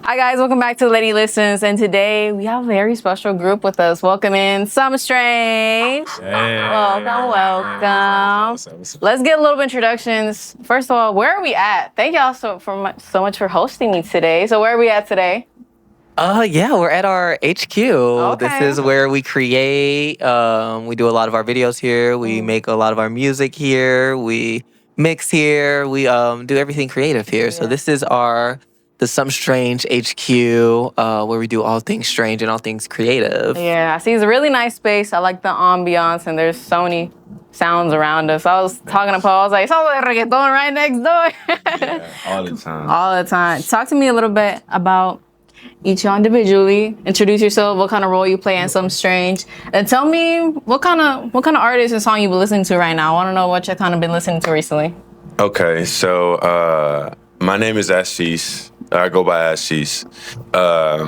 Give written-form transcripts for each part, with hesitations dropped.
Hi guys, welcome back to Leydi Listens, and today we have a very special group with us. Welcome in SUMSTRANGE. Welcome. Let's get a little bit of introductions. First of all, where are we at? Thank y'all so much for hosting me today. So where are we at today? Yeah, we're at our HQ. Okay. This is where we create. We do a lot of our videos here. We make a lot of our music here. We mix here. We do everything creative here. So this is the SUMSTRANGE HQ, where we do all things strange and all things creative. Yeah, I see it's a really nice space. I like the ambiance, and there's so many sounds around us. I was talking to Paul, I was like, sounds like reggaeton right next door. Yeah, all the time. All the time. Talk to me a little bit about each y'all individually. Introduce yourself, what kind of role you play in SUMSTRANGE, and tell me what kind of artists and song you've been listening to right now. I want to know what you kind of been listening to recently. Okay, so my name is Ashish. I go by Ashish.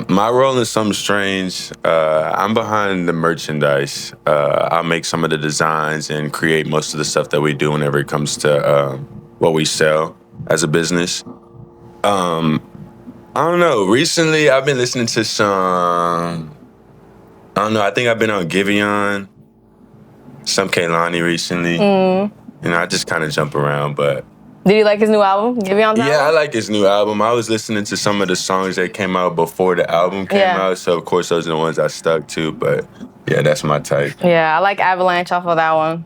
My role in SUMSTRANGE, I'm behind the merchandise. I make some of the designs and create most of the stuff that we do whenever it comes to what we sell as a business. I don't know. Recently, I've been listening to some. I don't know. I think I've been on Giveon, some Kehlani recently. You know, I just kind of jump around, but. Did you like his new album? Giveon's album? Yeah, I like his new album. I was listening to some of the songs that came out before the album came out, so of course those are the ones I stuck to. But yeah, that's my type. Yeah, I like Avalanche off of that one.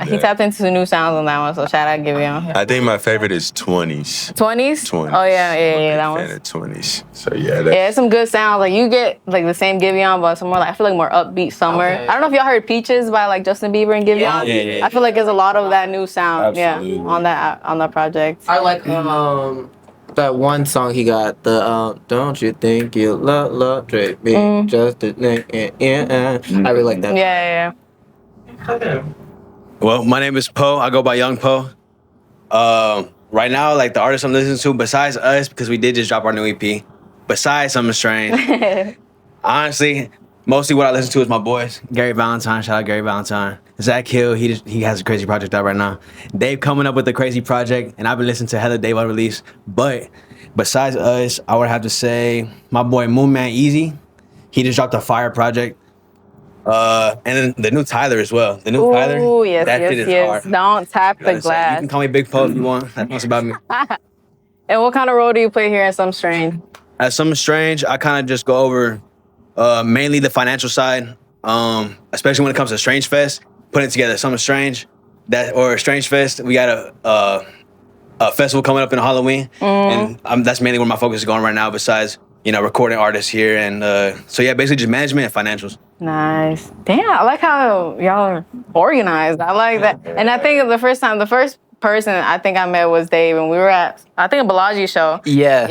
He tapped into some new sounds on that one, so shout out Giveon. I think my favorite is 20s. 20s? 20s. Oh yeah, that one. Fan of 20s. So yeah, it's some good sounds. Like you get like the same Giveon, but some more like I feel like more upbeat summer. Okay. I don't know if y'all heard Peaches by like Justin Bieber and Giveon. Yeah. I feel like there's a lot of that new sound. Absolutely. Yeah, on that project. I like that one song he got, the don't you think you love Drake me just a I really like that. Yeah. Well, my name is Poe. I go by Young Poe. Right now, like the artist I'm listening to, besides us, because we did just drop our new EP, besides SUMSTRANGE, honestly, mostly what I listen to is my boys. Gary Valentine, shout out Gary Valentine. Zach Hill, he has a crazy project out right now. Dave coming up with a crazy project, and I've been listening to hella Dave release. But besides us, I would have to say my boy Moonman Easy. He just dropped a fire project. And then the new Tyler as well. The new Tyler. Oh yes. Shit is hard. Don't tap the You glass. can call me Big Poe if you want. That's about me. And what kind of role do you play here in SUMSTRANGE? At SUMSTRANGE, I kind of just go over mainly the financial side, especially when it comes to Strange Fest. Putting together SUMSTRANGE, or Strange Fest. We got a festival coming up in Halloween, and that's mainly where my focus is going right now. Besides, recording artists here, and so yeah, basically just management and financials. Nice. Damn, I like how y'all are organized. I like that. And I think the first person I think I met was Dave, and we were at a Bellagio show. Yeah.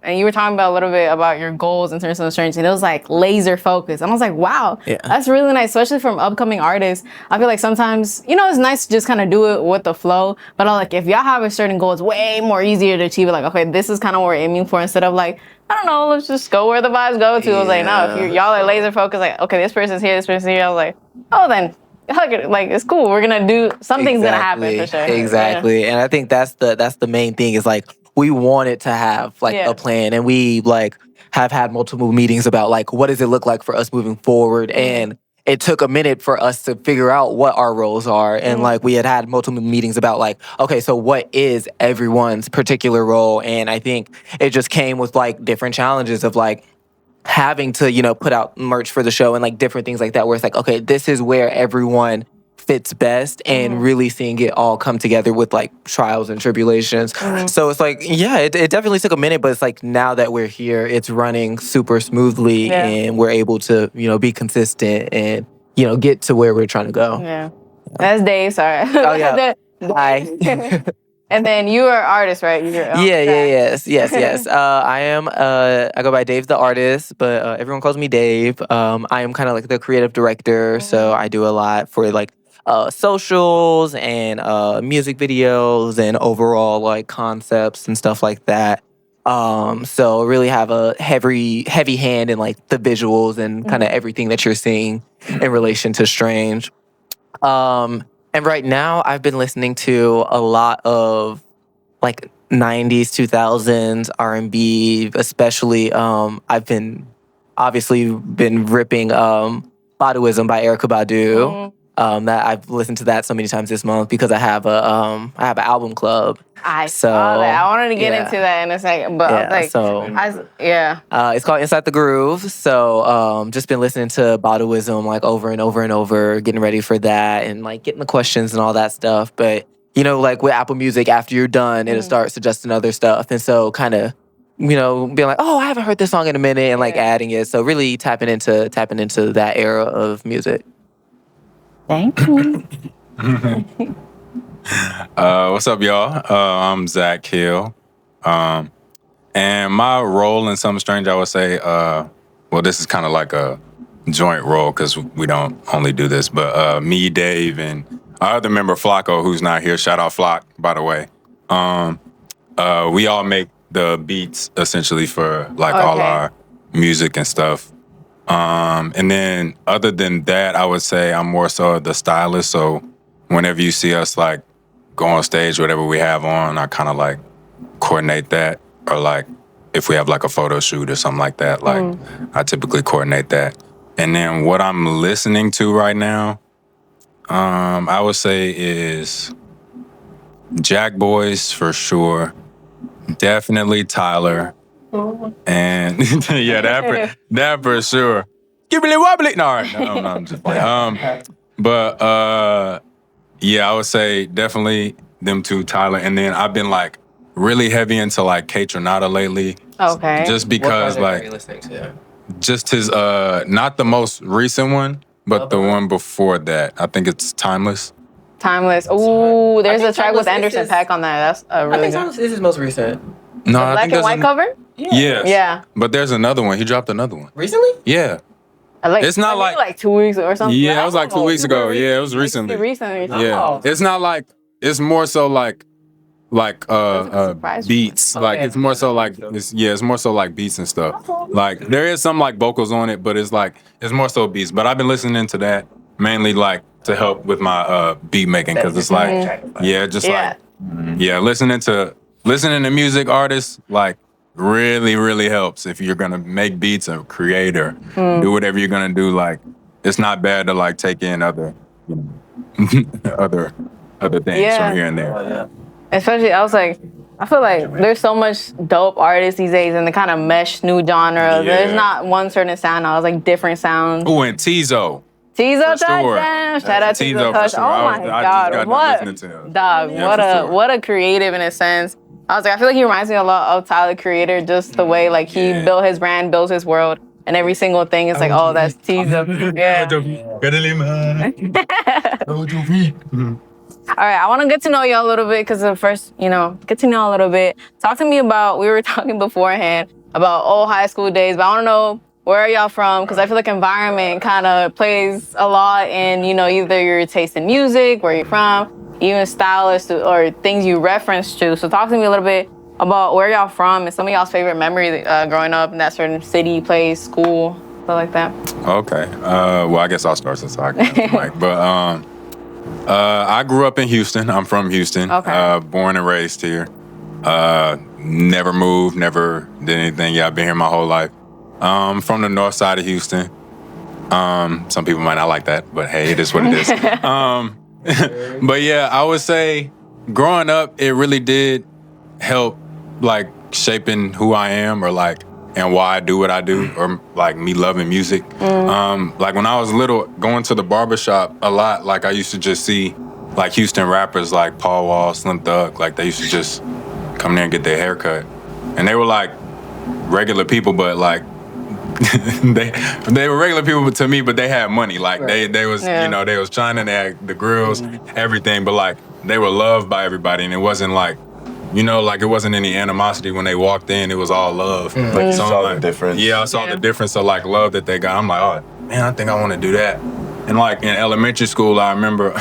And you were talking about a little bit about your goals in terms of SUMSTRANGE, and it was like laser focused. And I was like, wow, that's really nice, especially from upcoming artists. I feel like sometimes, it's nice to just kind of do it with the flow. But like, if y'all have a certain goal, it's way more easier to achieve it. Like, okay, this is kind of what we're aiming for, instead of like, I don't know, let's just go where the vibes go to. I was like, no, if y'all are laser focused, like, okay, this person's here, this person's here. I was like, oh, then. Like it's cool. We're gonna do something's gonna happen for sure. Exactly, and I think that's the main thing is like we wanted to have like a plan, and we like have had multiple meetings about like what does it look like for us moving forward, and it took a minute for us to figure out what our roles are, and like we had multiple meetings about like, okay, so what is everyone's particular role, and I think it just came with like different challenges of like having to, put out merch for the show and like different things like that, where it's like, okay, this is where everyone fits best, and really seeing it all come together with like trials and tribulations. So it's like, yeah, it definitely took a minute, but it's like now that we're here, it's running super smoothly and we're able to, be consistent and, get to where we're trying to go. Yeah. That's Dave, sorry. Oh, yeah. Hi. And then you are an artist, right? Yes. I go by Dave the artist, but everyone calls me Dave. I am kind of like the creative director, so I do a lot for like socials and music videos and overall like concepts and stuff like that. So really have a heavy hand in like the visuals and kind of everything that you're seeing in relation to Strange. And right now I've been listening to a lot of like 90s, 2000s R&B, especially. I've been ripping Baduism by Erykah Badu. That I've listened to that so many times this month because I have an album club. I saw that. I wanted to get into that in a second, but I was like, it's called Inside the Groove. So just been listening to Baduism like over and over and over, getting ready for that and like getting the questions and all that stuff. But you know, like with Apple Music, after you're done, it'll start suggesting other stuff, and so kind of, you know, being like, oh, I haven't heard this song in a minute, and like adding it. So really tapping into that era of music. Thank you. What's up, y'all? I'm Zach Hill. And my role in Something Strange, I would say, well, this is kind of like a joint role because we don't only do this, but me, Dave, and our other member, Flacco, who's not here. Shout out Flock, by the way. We all make the beats essentially for like all our music and stuff. And then other than that, I would say I'm more so the stylist. So whenever you see us like go on stage, whatever we have on, I kind of like coordinate that. Or like if we have like a photo shoot or something like that, like I typically coordinate that. And then what I'm listening to right now, I would say is Jack Boys for sure. Definitely Tyler. And yeah, that for sure. Gibbly wobbly. No, all right. No, I'm just playing. But yeah, I would say definitely them two, Tyler. And then I've been like really heavy into like K Tronada lately. Okay. Just because like just his not the most recent one, but the one before that. I think it's Timeless. Timeless. Ooh, there's a track with Anderson .Paak on that. That's a really good. This is most recent. No, The black and white cover? Yes. Yeah. But there's another one. He dropped another one. Recently? Yeah. It's not like 2 weeks or something. Yeah, it was like 2 weeks ago. Yeah, it was recently. Yeah. It's not like, it's more so like beats. Like it's more so like it's more so like beats and stuff. Like there is some like vocals on it, but it's more so beats. But I've been listening to that mainly like to help with my beat making because it's like listening to music artists like really helps if you're gonna make beats or create or do whatever you're gonna do. Like it's not bad to like take in other other things from here and there. Especially, I feel like there's so much dope artists these days and they kind of mesh new genres. Yeah. There's not one certain sound. I was like different sounds. Oh, and Tizo. Tizo sure. Touchdown. Shout out to Tizo for Touch. sure. Oh my God. What a creative in a sense. I was like, I feel like he reminds me a lot of Tyler, Creator, just the way like he built his brand, built his world, and every single thing is like, oh, that's Tizo. Yeah. All right, I want to get to know you a little bit because the first, get to know a little bit. Talk to me about, we were talking beforehand about old high school days, but I want to know where are y'all from? Because I feel like environment kind of plays a lot in, either your taste in music, where you're from, even stylists or things you reference to. So talk to me a little bit about where y'all from and some of y'all's favorite memories growing up in that certain city, place, school, stuff like that. Okay. Well, I guess I'll start since I got the mic. But I grew up in Houston. I'm from Houston. Okay. Born and raised here. Never moved, never did anything. Yeah, I've been here my whole life. From the north side of Houston. Some people might not like that, but hey, it is what it is. But yeah, I would say growing up, it really did help like shaping who I am or like and why I do what I do or like me loving music. Like when I was little, going to the barbershop a lot, like I used to just see like Houston rappers like Paul Wall, Slim Thug, like they used to just come there and get their hair cut. And they were like regular people, but like they were regular people to me, but they had money. Like they was they was China, they had the grills, everything, but like they were loved by everybody, and it wasn't like like it wasn't any animosity when they walked in. It was all love. Like you saw the difference. Yeah, I saw the difference of like love that they got. I'm like, oh man, I think I want to do that. And like in elementary school, I remember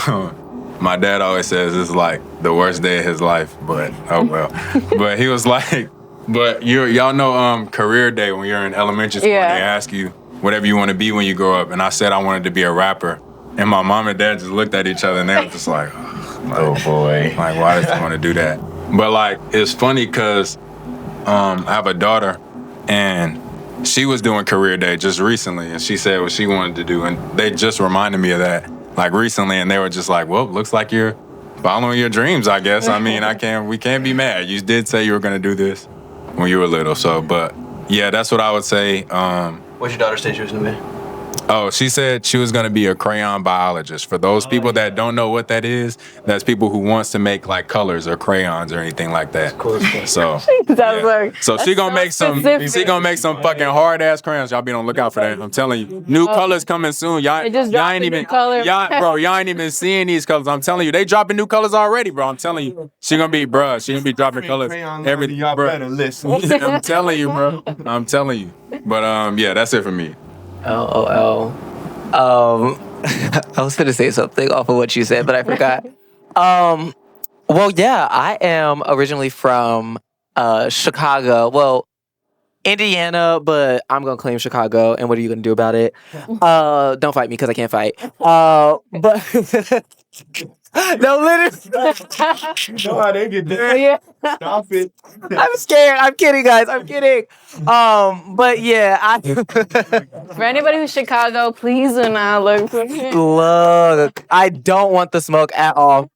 my dad always says it's like the worst day of his life, but oh well. But he was like, but y'all know career day when you're in elementary school, they ask you whatever you want to be when you grow up. And I said I wanted to be a rapper. And my mom and dad just looked at each other and they were just like, oh boy. Like, why does he want to do that? But like, it's funny because I have a daughter, and she was doing career day just recently, and she said what she wanted to do, and they just reminded me of that like recently, and they were just like, "Well, looks like you're following your dreams, I guess." I mean, we can't be mad. You did say you were gonna do this when you were little, so. But yeah, that's what I would say. What's your daughter say she was gonna be? Oh, she said she was going to be a crayon biologist. For those people that don't know what that is, that's people who wants to make like colors or crayons or anything like that. Cool. So, so she gonna make some. She gonna make some fucking hard ass crayons. Y'all be on the lookout for that. I'm telling you, new colors coming soon. Y'all ain't even y'all ain't even seeing these colors. I'm telling you, they dropping new colors already, bro. I'm telling you, she gonna be dropping colors every. Y'all better listen. I'm telling you, bro. I'm telling you. But yeah, that's it for me. LOL. I was gonna say something off of what you said, but I forgot. Well, yeah, I am originally from Chicago. Well, Indiana, but I'm gonna claim Chicago. And what are you gonna do about it? Don't fight me because I can't fight. But no, literally. know how they get there. Yeah. Stop it. I'm scared. I'm kidding, guys. I'm kidding. But yeah, For anybody who's Chicago, please do not look for me. look, I don't want the smoke at all.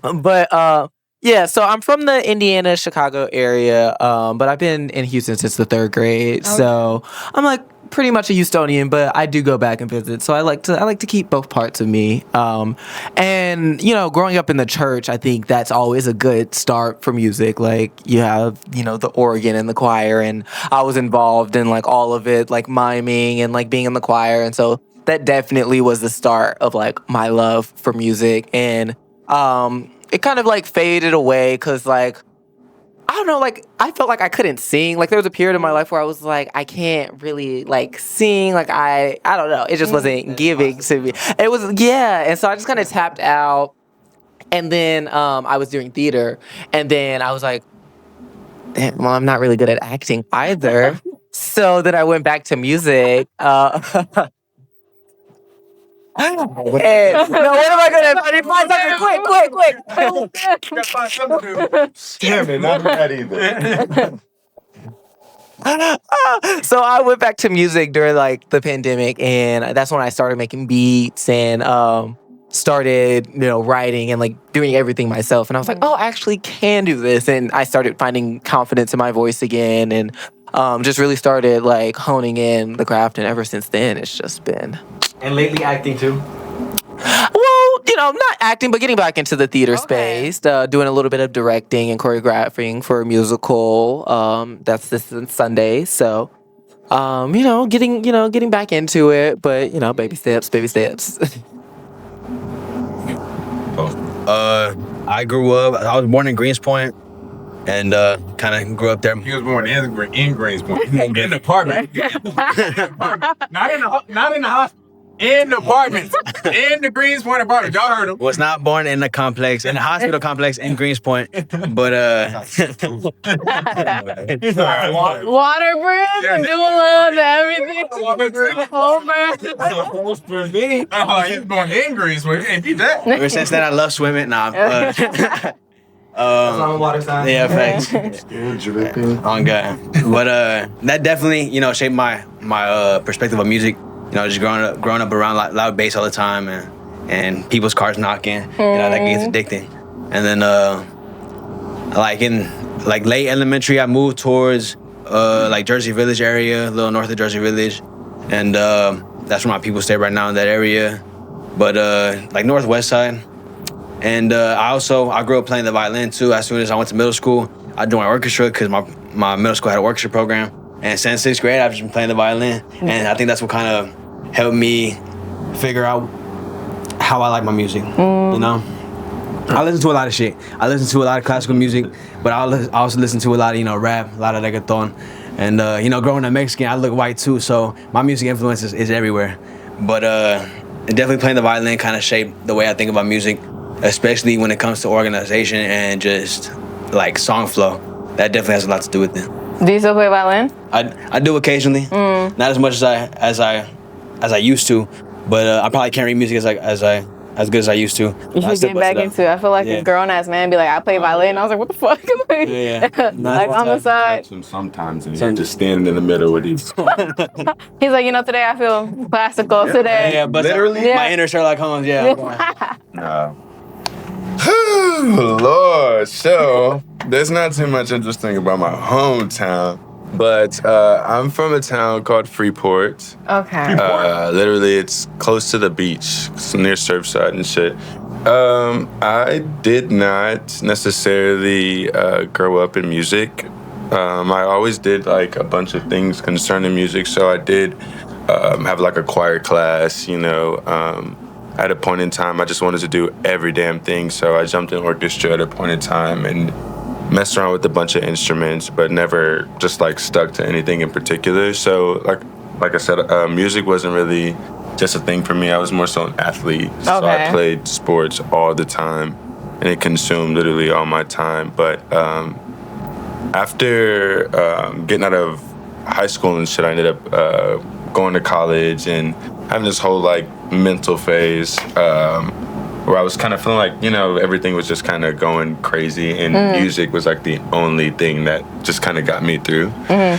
But yeah, so I'm from the Indiana, Chicago area, but I've been in Houston since the 3rd grade. Okay. So I'm like pretty much a Houstonian, but I do go back and visit. So I like to keep both parts of me. And you know, growing up in the church, I think that's always a good start for music. Like you have, you know, the organ and the choir, and I was involved in like all of it, like miming and like being in the choir. And so that definitely was the start of like my love for music. And it kind of like faded away because like, I don't know, like I felt like I couldn't sing. Like there was a period in my life where I was like, I can't really like sing. Like I don't know. It just wasn't giving to me. It was, yeah. And so I just kind of tapped out. And then I was doing theater. And then I was like, well, I'm not really good at acting either. So then I went back to music. No, what am I gonna do? 5 seconds, quick. Damn it, not that either. So I went back to music during like the pandemic, and that's when I started making beats and started, you know, writing and like doing everything myself. And I was like, oh, I actually can do this. And I started finding confidence in my voice again, and just really started like honing in the craft. And ever since then, it's just been. And lately acting too? Well, you know, not acting, but getting back into the theater space, doing a little bit of directing and choreographing for a musical. That's this Sunday. So, you know, getting back into it, but, you know, baby steps. I grew up, I was born in Greenspoint. And kind of grew up there. He was born in Greenspoint. In the apartment. Not in the hospital. In the apartment. In the Greenspoint apartment. Y'all heard him. Was not born in the complex, in the hospital complex in Greenspoint. But Waterproof and do a little everything. Almost for me. Oh, he's born in Greenspoint. You can't beat that. Ever since then, I love swimming. Nah. Water sign. Yeah, thanks. On God. But that definitely, you know, shaped my perspective of music. You know, just growing up around loud bass all the time and people's cars knocking. You know, that gets addicting. And then like in like late elementary, I moved towards like Jersey Village area, a little north of Jersey Village, and that's where my people stay right now in that area. But like northwest side. And I grew up playing the violin too. As soon as I went to middle school, I joined orchestra because my middle school had an orchestra program. And since 6th grade, I've just been playing the violin. And I think that's what kind of helped me figure out how I like my music, you know? I listen to a lot of shit. I listen to a lot of classical music, but I also listen to a lot of, you know, rap, a lot of reggaeton. And, you know, growing up Mexican, I look white too, so my music influence is everywhere. But definitely playing the violin kind of shaped the way I think about music, especially when it comes to organization and just like song flow. That definitely has a lot to do with it. Do you still play violin? I do occasionally, not as much as I used to, but I probably can't read music as as good as I used to. You should get back into it. I feel like a grown ass man be like, I play violin. I was like, what the fuck? Like on the side. Sometimes and you're just standing in the middle with these. He's like, today I feel classical today. Yeah, but literally, my inner Sherlock Holmes. Nah. Lord, so there's not too much interesting about my hometown. But I'm from a town called Freeport. Okay. Literally, it's close to the beach. It's near Surfside and shit. I did not necessarily grow up in music. I always did like a bunch of things concerning music. So I did have like a choir class, At a point in time, I just wanted to do every damn thing. So I jumped in orchestra at a point in time and messed around with a bunch of instruments, but never just like stuck to anything in particular. So like I said, music wasn't really just a thing for me. I was more so an athlete. Okay. So I played sports all the time, and it consumed literally all my time. But after getting out of high school and shit, I ended up going to college and having this whole like mental phase where I was kind of feeling like, everything was just kind of going crazy, and music was like the only thing that just kind of got me through.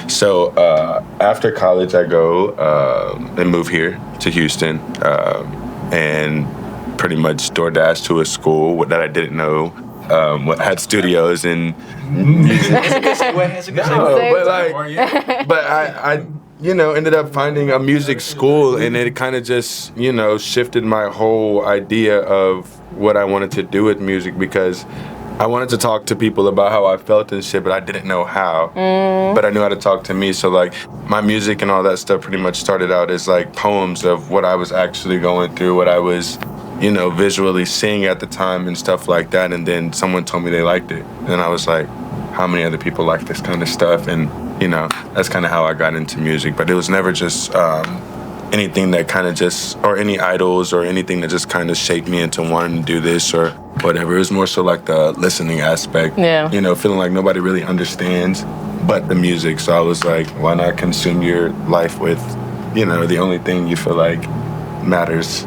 So after college, I go and move here to Houston and pretty much DoorDash to a school that I didn't know had studios and music. That's a good segue. But I ended up finding a music school, and it kind of just, shifted my whole idea of what I wanted to do with music, because I wanted to talk to people about how I felt and shit, but I didn't know how. But I knew how to talk to me. So like my music and all that stuff pretty much started out as like poems of what I was actually going through, what I was, visually seeing at the time and stuff like that. And then someone told me they liked it. And I was like, how many other people like this kind of stuff? And that's kind of how I got into music. But it was never just anything that kind of just, or any idols or anything that just kind of shaped me into wanting to do this or whatever. It was more so like the listening aspect. Yeah. Feeling like nobody really understands but the music. So I was like, why not consume your life with, the only thing you feel like matters,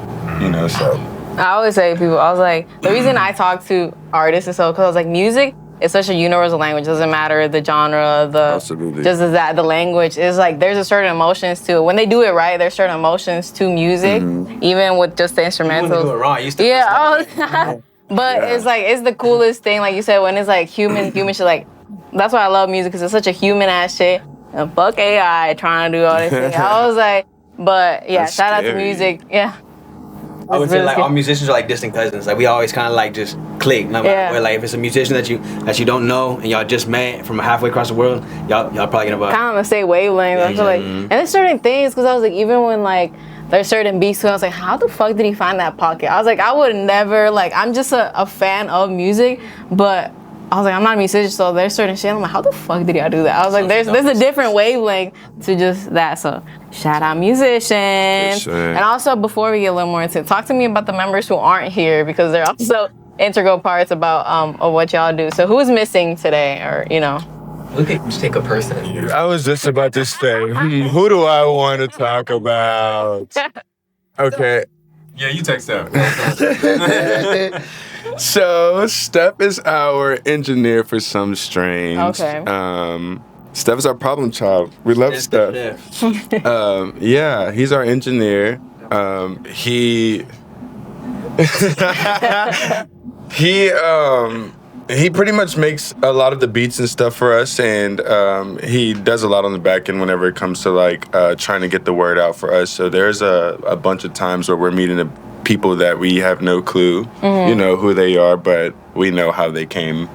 so. I always say to people, I was like, the reason I talk to artists is because I was like, music, it's such a universal language. It doesn't matter the genre, the language. It's like there's a certain emotions to it. When they do it right, there's certain emotions to music, even with just the instrumentals. You do it wrong. You still But it's like, it's the coolest thing, like you said, when it's like human shit. Like, that's why I love music, because it's such a human ass shit. And fuck AI trying to do all this thing. I was like, but yeah, that's shout scary. Out to music. Yeah. I would say like all musicians are like distant cousins. Like we always kind of like just click. No matter what. Like if it's a musician that you don't know and y'all just met from halfway across the world, y'all probably gonna kind of the same wavelength. I feel like, and there's certain things, because I was like, even when like there's certain beats, I was like, how the fuck did he find that pocket? I was like, I would never like. I'm just a fan of music, but I was like, I'm not a musician, so there's certain shit. I'm like, how the fuck did y'all do that? I was like, there's a different wavelength to just that. So shout out musicians. Sure. And also, before we get a little more into it, talk to me about the members who aren't here, because they're also integral parts about of what y'all do. So who's missing today, or We could just take a person. I was just about to say, who do I want to talk about? Okay. Yeah, you take Steph. So Steph is our engineer for SUMSTRANGE. Okay. Steph is our problem child. We love Steph. Yeah, he's our engineer. He pretty much makes a lot of the beats and stuff for us, and he does a lot on the back end whenever it comes to like trying to get the word out for us. So there's a bunch of times where we're meeting the people that we have no clue, who they are, but we know how they came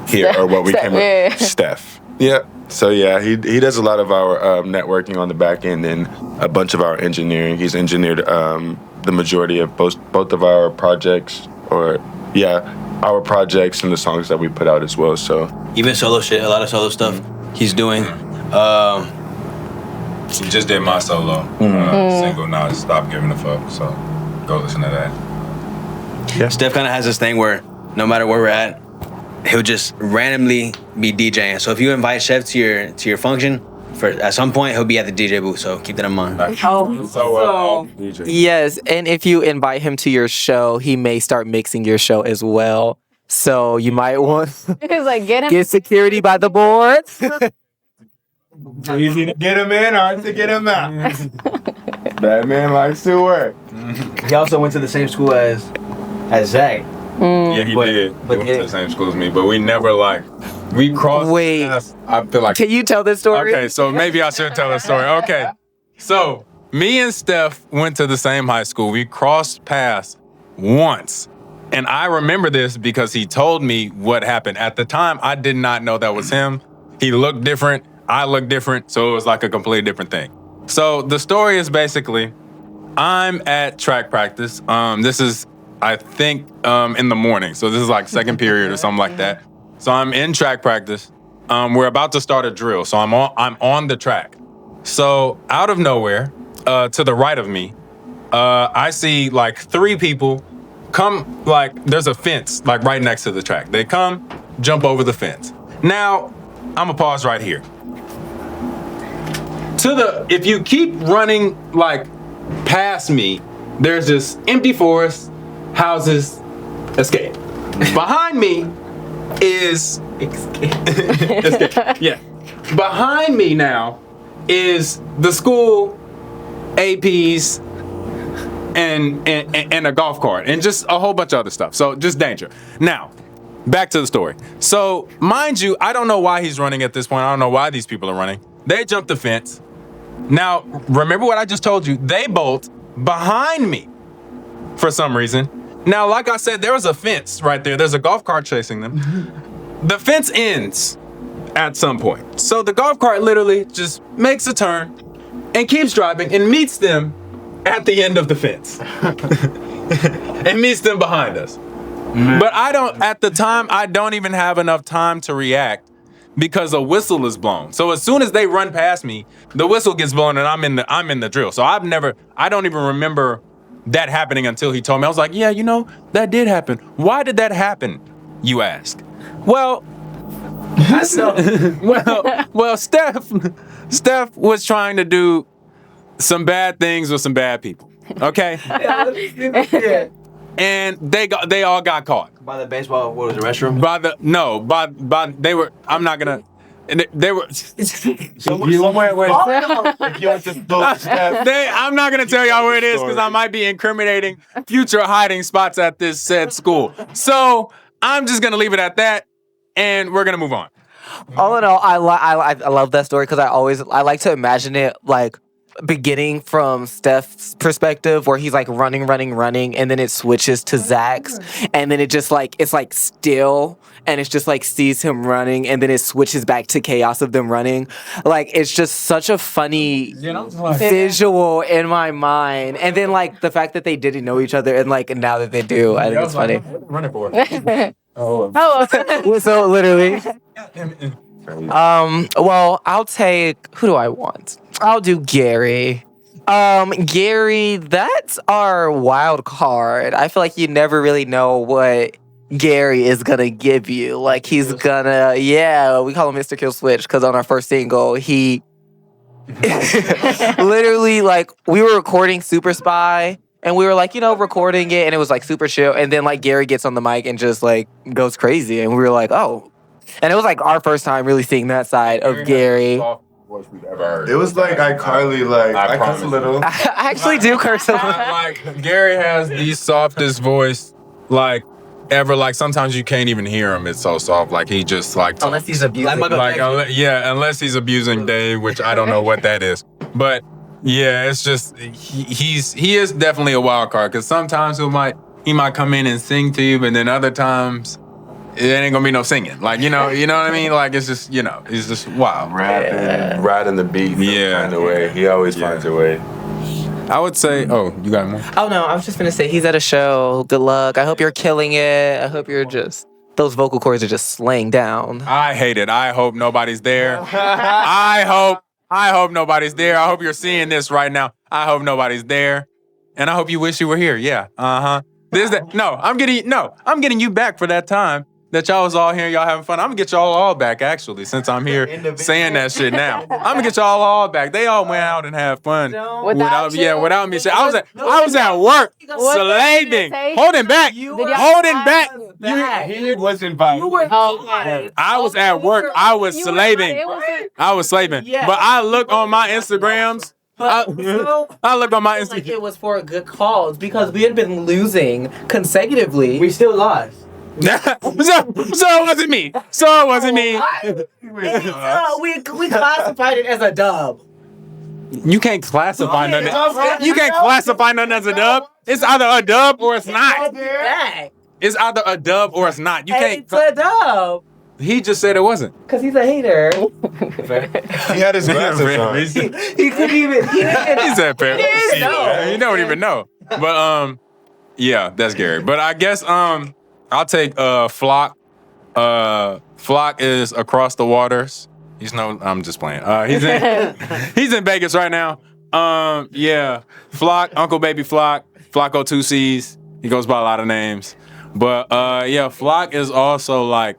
here or what we came with. Steph. Yeah. So yeah, he does a lot of our networking on the back end and a bunch of our engineering. He's engineered the majority of both of our projects, our projects and the songs that we put out as well. So even solo shit, a lot of solo stuff he's doing. He just did my solo single. Now Stop Giving a Fuck. So go listen to that. Yeah. Steph kind of has this thing where no matter where we're at, he'll just randomly be DJing. So if you invite Chef to your function, at some point he'll be at the DJ booth, so keep that in mind. DJ. Yes, and if you invite him to your show, he may start mixing your show as well. So you might want It's like get security by the board. Easy to get him in, hard to get him out. That man likes to work. He also went to the same school as Zach. Yeah, he did. He went to the same school as me, but we never we crossed. Wait. paths. I feel like. Can you tell this story? Okay, so maybe I should tell the story. Okay, so me and Steph went to the same high school. We crossed paths once. And I remember this because he told me what happened. At the time, I did not know that was him. He looked different. I looked different. So it was like a completely different thing. So the story is basically, I'm at track practice. This is, I think, in the morning. So this is like second period or something like that. So I'm in track practice. We're about to start a drill. So I'm on the track. So out of nowhere, to the right of me, I see like 3 people come, like there's a fence like right next to the track. They come, jump over the fence. Now, I'm gonna pause right here. If you keep running like past me, there's just empty forest, houses, escape. Behind me is escape. Yeah. Behind me now is the school, APs, and a golf cart, and just a whole bunch of other stuff. So just danger. Now, back to the story. So, mind you, I don't know why he's running at this point. I don't know why these people are running. They jumped the fence. Now, remember what I just told you. They bolt behind me for some reason. Now, like I said, there was a fence right there. There's a golf cart chasing them. The fence ends at some point. So the golf cart literally just makes a turn and keeps driving and meets them at the end of the fence. And meets them behind us. But at the time, I don't even have enough time to react because a whistle is blown. So as soon as they run past me, the whistle gets blown and I'm in the drill. So I don't even remember that happening until he told me. I was like, yeah, that did happen. Why did that happen, you ask? Well, Steph was trying to do some bad things with some bad people. Okay? And they all got caught. By the baseball, what was the restroom? They were, I'm not gonna, they were. I'm not gonna tell y'all where it is because I might be incriminating future hiding spots at this said school. So I'm just gonna leave it at that, and we're gonna move on. All in all, I love that story because I like to imagine it like beginning from Steph's perspective where he's like running, and then it switches to Zach's, and then it just like it's like still, and it's just like sees him running, and then it switches back to chaos of them running. Like it's just such a funny visual in my mind, and then like the fact that they didn't know each other, and like now that they do, I think it's funny. Running for it. So literally. Well, I'll take, who do I want? I'll do Gary. Gary, that's our wild card. I feel like you never really know what Gary is gonna give you. Like he's gonna, we call him Mr. Kill Switch because on our first single, he literally like we were recording Super Spy. And we were like, recording it, and it was like super chill. And then like Gary gets on the mic and just like goes crazy, and we were like, oh. And it was like our first time really seeing that side of Gary. It was like iCarly, like I curse a little. I actually do curse a little. Like Gary has the softest voice, like ever. Like sometimes you can't even hear him. It's so soft. Like he just like unless he's abusing. Unless he's abusing Dave, which I don't know what that is. But yeah, it's just he is definitely a wild card because sometimes he might come in and sing to you, but then other times. It ain't gonna be no singing. Like, you know what I mean? Like, it's just, it's just wild. Rapping, riding the beat kind of way. He always finds a way. I would say, you got more? Oh, no, I was just gonna say, he's at a show. Good luck. I hope you're killing it. I hope you're those vocal cords are just slaying down. I hate it. I hope nobody's there. I hope nobody's there. I hope you're seeing this right now. I hope nobody's there. And I hope you wish you were here. Yeah. Uh-huh. I'm getting you back for that time that y'all was all here and y'all having fun. I'm gonna get y'all all back actually, since I'm here saying that shit now. I'm gonna get y'all all back. They all went out and had fun without me. I was at work slaving, holding back. He was invited. I was at work. I was slaving. But I look on my Instagrams. I look on my Instagram. Like it was for a good cause because we had been losing consecutively. We still lost. so it wasn't me. We classified it as a dub. You can't classify nothing. You can't classify nothing as a dub. It's either a dub or it's not. It's either a dub or it's not. You can't. It's a dub. He just said it wasn't. Cause he's a hater. He had his glasses on. He couldn't even. He said fair. You don't even know. But yeah, that's Gary. But I guess I'll take Flock. Flock is across the waters. I'm just playing. He's in Vegas right now. Yeah, Flock, Uncle Baby Flock, Flocko 2 C's. He goes by a lot of names. But yeah, Flock is also like,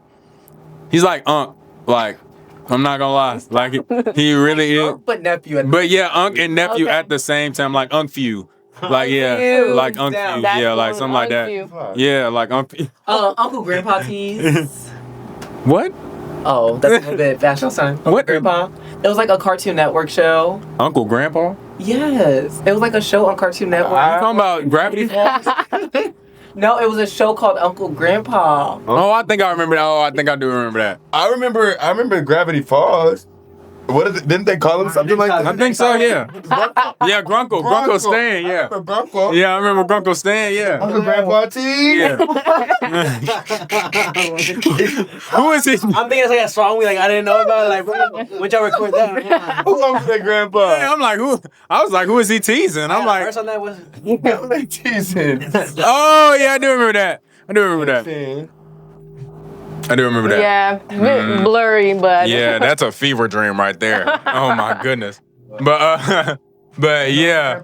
he's like Unc. Like, I'm not gonna lie. Like, he really is. But nephew. But yeah, Unc and nephew at the same time. Like Unc Few. Like, yeah, like Unc Few. Yeah, like something like that. Yeah, like Unc Few. Uncle Grandpa tees. What? Oh, that's a little bit fashion son. What? Grandpa? It was like a Cartoon Network show. Uncle Grandpa? Yes. It was like a show on Cartoon Network. You talking about Gravity Falls? No, it was a show called Uncle Grandpa. Oh, I think I remember that. Oh, I think I do remember that. I remember Gravity Falls. What is it? Didn't they call him something like that? I think so, yeah. Yeah, Grunkle. Grunkle Stan, yeah. Grunkle. Yeah, I remember Grunkle Stan, yeah. Uncle Grandpa T. Yeah. Who is he? I'm thinking it's like a song I didn't know about. Like, when y'all record that? Who owns that grandpa? Yeah, I'm like, who? I was like, who is he teasing? I'm like, first on that was They teasing. oh, yeah, I do remember that. I do remember that. Yeah, a bit blurry, but Yeah, that's a fever dream right there. Oh my goodness. But yeah,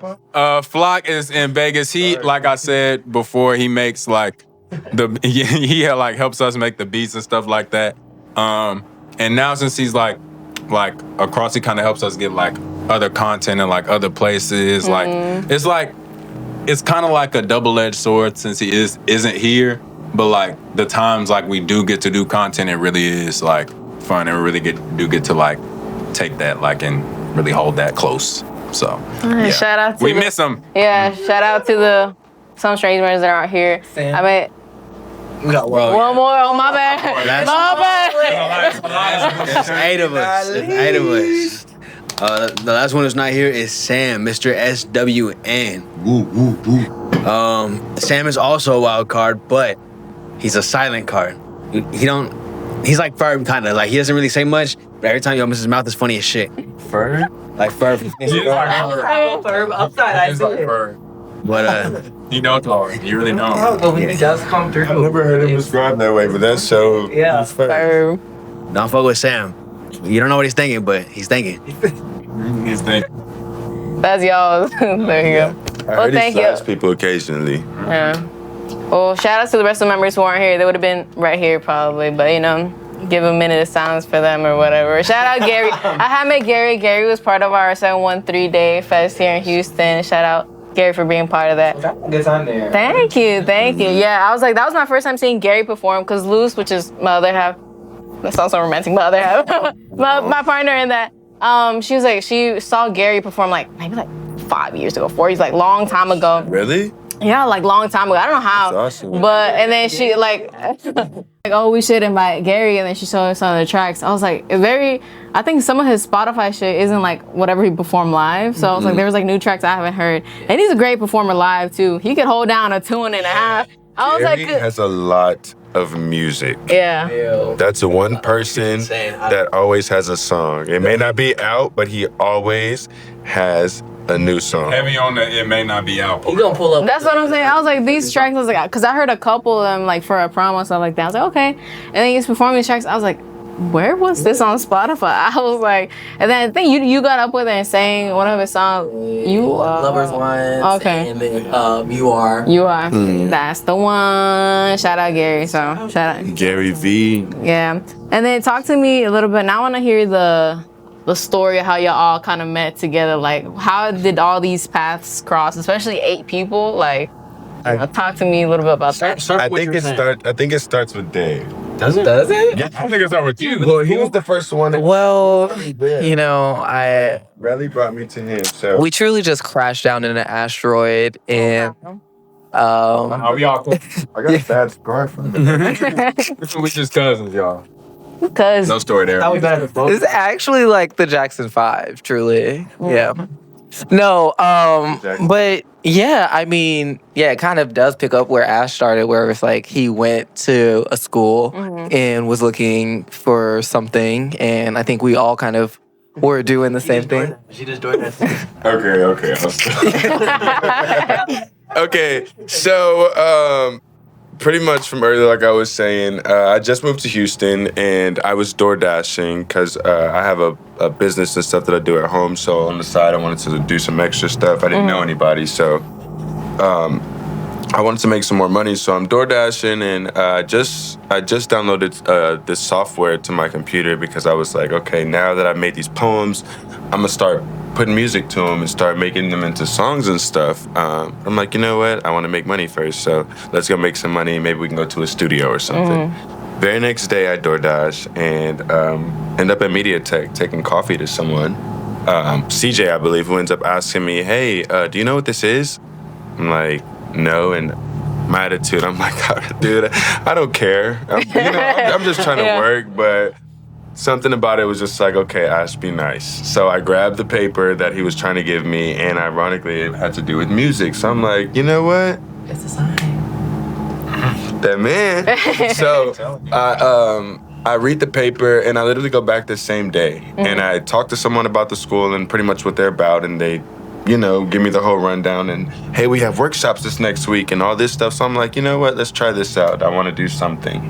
Flock is in Vegas. He, like I said before, he makes like he like helps us make the beats and stuff like that. And now since he's like across, he kind of helps us get like other content in like other places. Like it's kind of like a double-edged sword since he isn't here. But like the times like we do get to do content, it really is like fun, and we really get to like take that like and really hold that close. So yeah. Shout out to miss them. Yeah, shout out to the some strange members that aren't here. Sam. I mean, we got one more. Oh my bad. My bad. There's 8 of us. There's 8 of us. The last one who's not here is Sam, Mr. SWN. Sam is also a wild card, but he's a silent card. He's like Ferb, kind of. Like, he doesn't really say much, but every time he opens his mouth, it's funny as shit. Ferb? Like Ferb. Ferb upside, I see it. But, you know, you really know. Oh, he does come through. I've never heard him described that way, but that show. Yeah. don't fuck with Sam. You don't know what he's thinking, but he's thinking. He's thinking. That's y'all. There you go. Well, thank you. People occasionally. Yeah. Well, shout out to the rest of the members who aren't here. They would have been right here probably, but you know, give a minute of silence for them or whatever. Shout out Gary. I had met Gary. Gary was part of our 713 Day Fest here in Houston. Shout out Gary for being part of that. Good time there. Thank you. Yeah, I was like, that was my first time seeing Gary perform because Luce, which is my other half, that sounds so romantic, my other half, my partner in that, she was like, she saw Gary perform maybe 5 years ago, 4 years, long time ago. Really? Yeah, long time ago. I don't know how. That's awesome. But, and then she oh, we should invite Gary. And then she showed us some of the tracks. I was like, I think some of his Spotify shit isn't whatever he performed live. So I was like, there was new tracks I haven't heard. And he's a great performer live too. He could hold down a 2.5. I was Gary like, has a lot of music. yeah. That's the one person that always has a song. It may not be out, but he always has a new song. Heavy on the it may not be out. You gonna pull up? That's what I'm saying. I was like, these tracks, because I heard a couple of them for a promo and stuff like that. I was like, okay. And then he's performing these tracks. I was like, where was this on Spotify? I was like, and then I think you got up with it and sang one of his songs. You are Lovers Once. Okay. And then You Are. You are. That's the one. Shout out Gary. So shout out Gary V. Yeah. And then talk to me a little bit. Now I want to hear the story of how y'all all kind of met together. Like, how did all these paths cross, especially 8 people? Like, talk to me a little bit about that. I think it starts with Dave. Does it? Does it? Yeah, I think it starts with you. Well, he was the first one. Well, you know, Rally brought me to him. So we truly just crashed down in an asteroid, and are we all cool? I got a bad scar from it. We just cousins, y'all. Because No story there. How was that? it's actually like the Jackson 5, truly. Yeah. No, but yeah, I mean, yeah, it kind of does pick up where Ash started, where it's like he went to a school and was looking for something, and I think we all kind of were doing the same thing. She just doing that. Okay. Okay, so pretty much from earlier, like I was saying, I just moved to Houston and I was door dashing because I have a business and stuff that I do at home. So on the side, I wanted to do some extra stuff. I didn't know anybody, so I wanted to make some more money. So I'm door dashing, and I just downloaded this software to my computer because I was like, okay, now that I've made these poems, I'm gonna start putting music to them and start making them into songs and stuff. I'm like, you know what? I want to make money first, so let's go make some money. Maybe we can go to a studio or something. Very next day, I DoorDash and end up at MediaTek taking coffee to someone, CJ, I believe, who ends up asking me, hey, do you know what this is? I'm like, no, and my attitude, I'm like, dude, I don't care. I'm just trying to work, but something about it was just like, okay, Ash, be nice. So I grabbed the paper that he was trying to give me, and ironically, it had to do with music. So I'm like, you know what? It's a sign. That man. So I read the paper, and I literally go back the same day. And I talk to someone about the school and pretty much what they're about, and they, you know, give me the whole rundown. And, hey, we have workshops this next week and all this stuff. So I'm like, you know what? Let's try this out. I want to do something.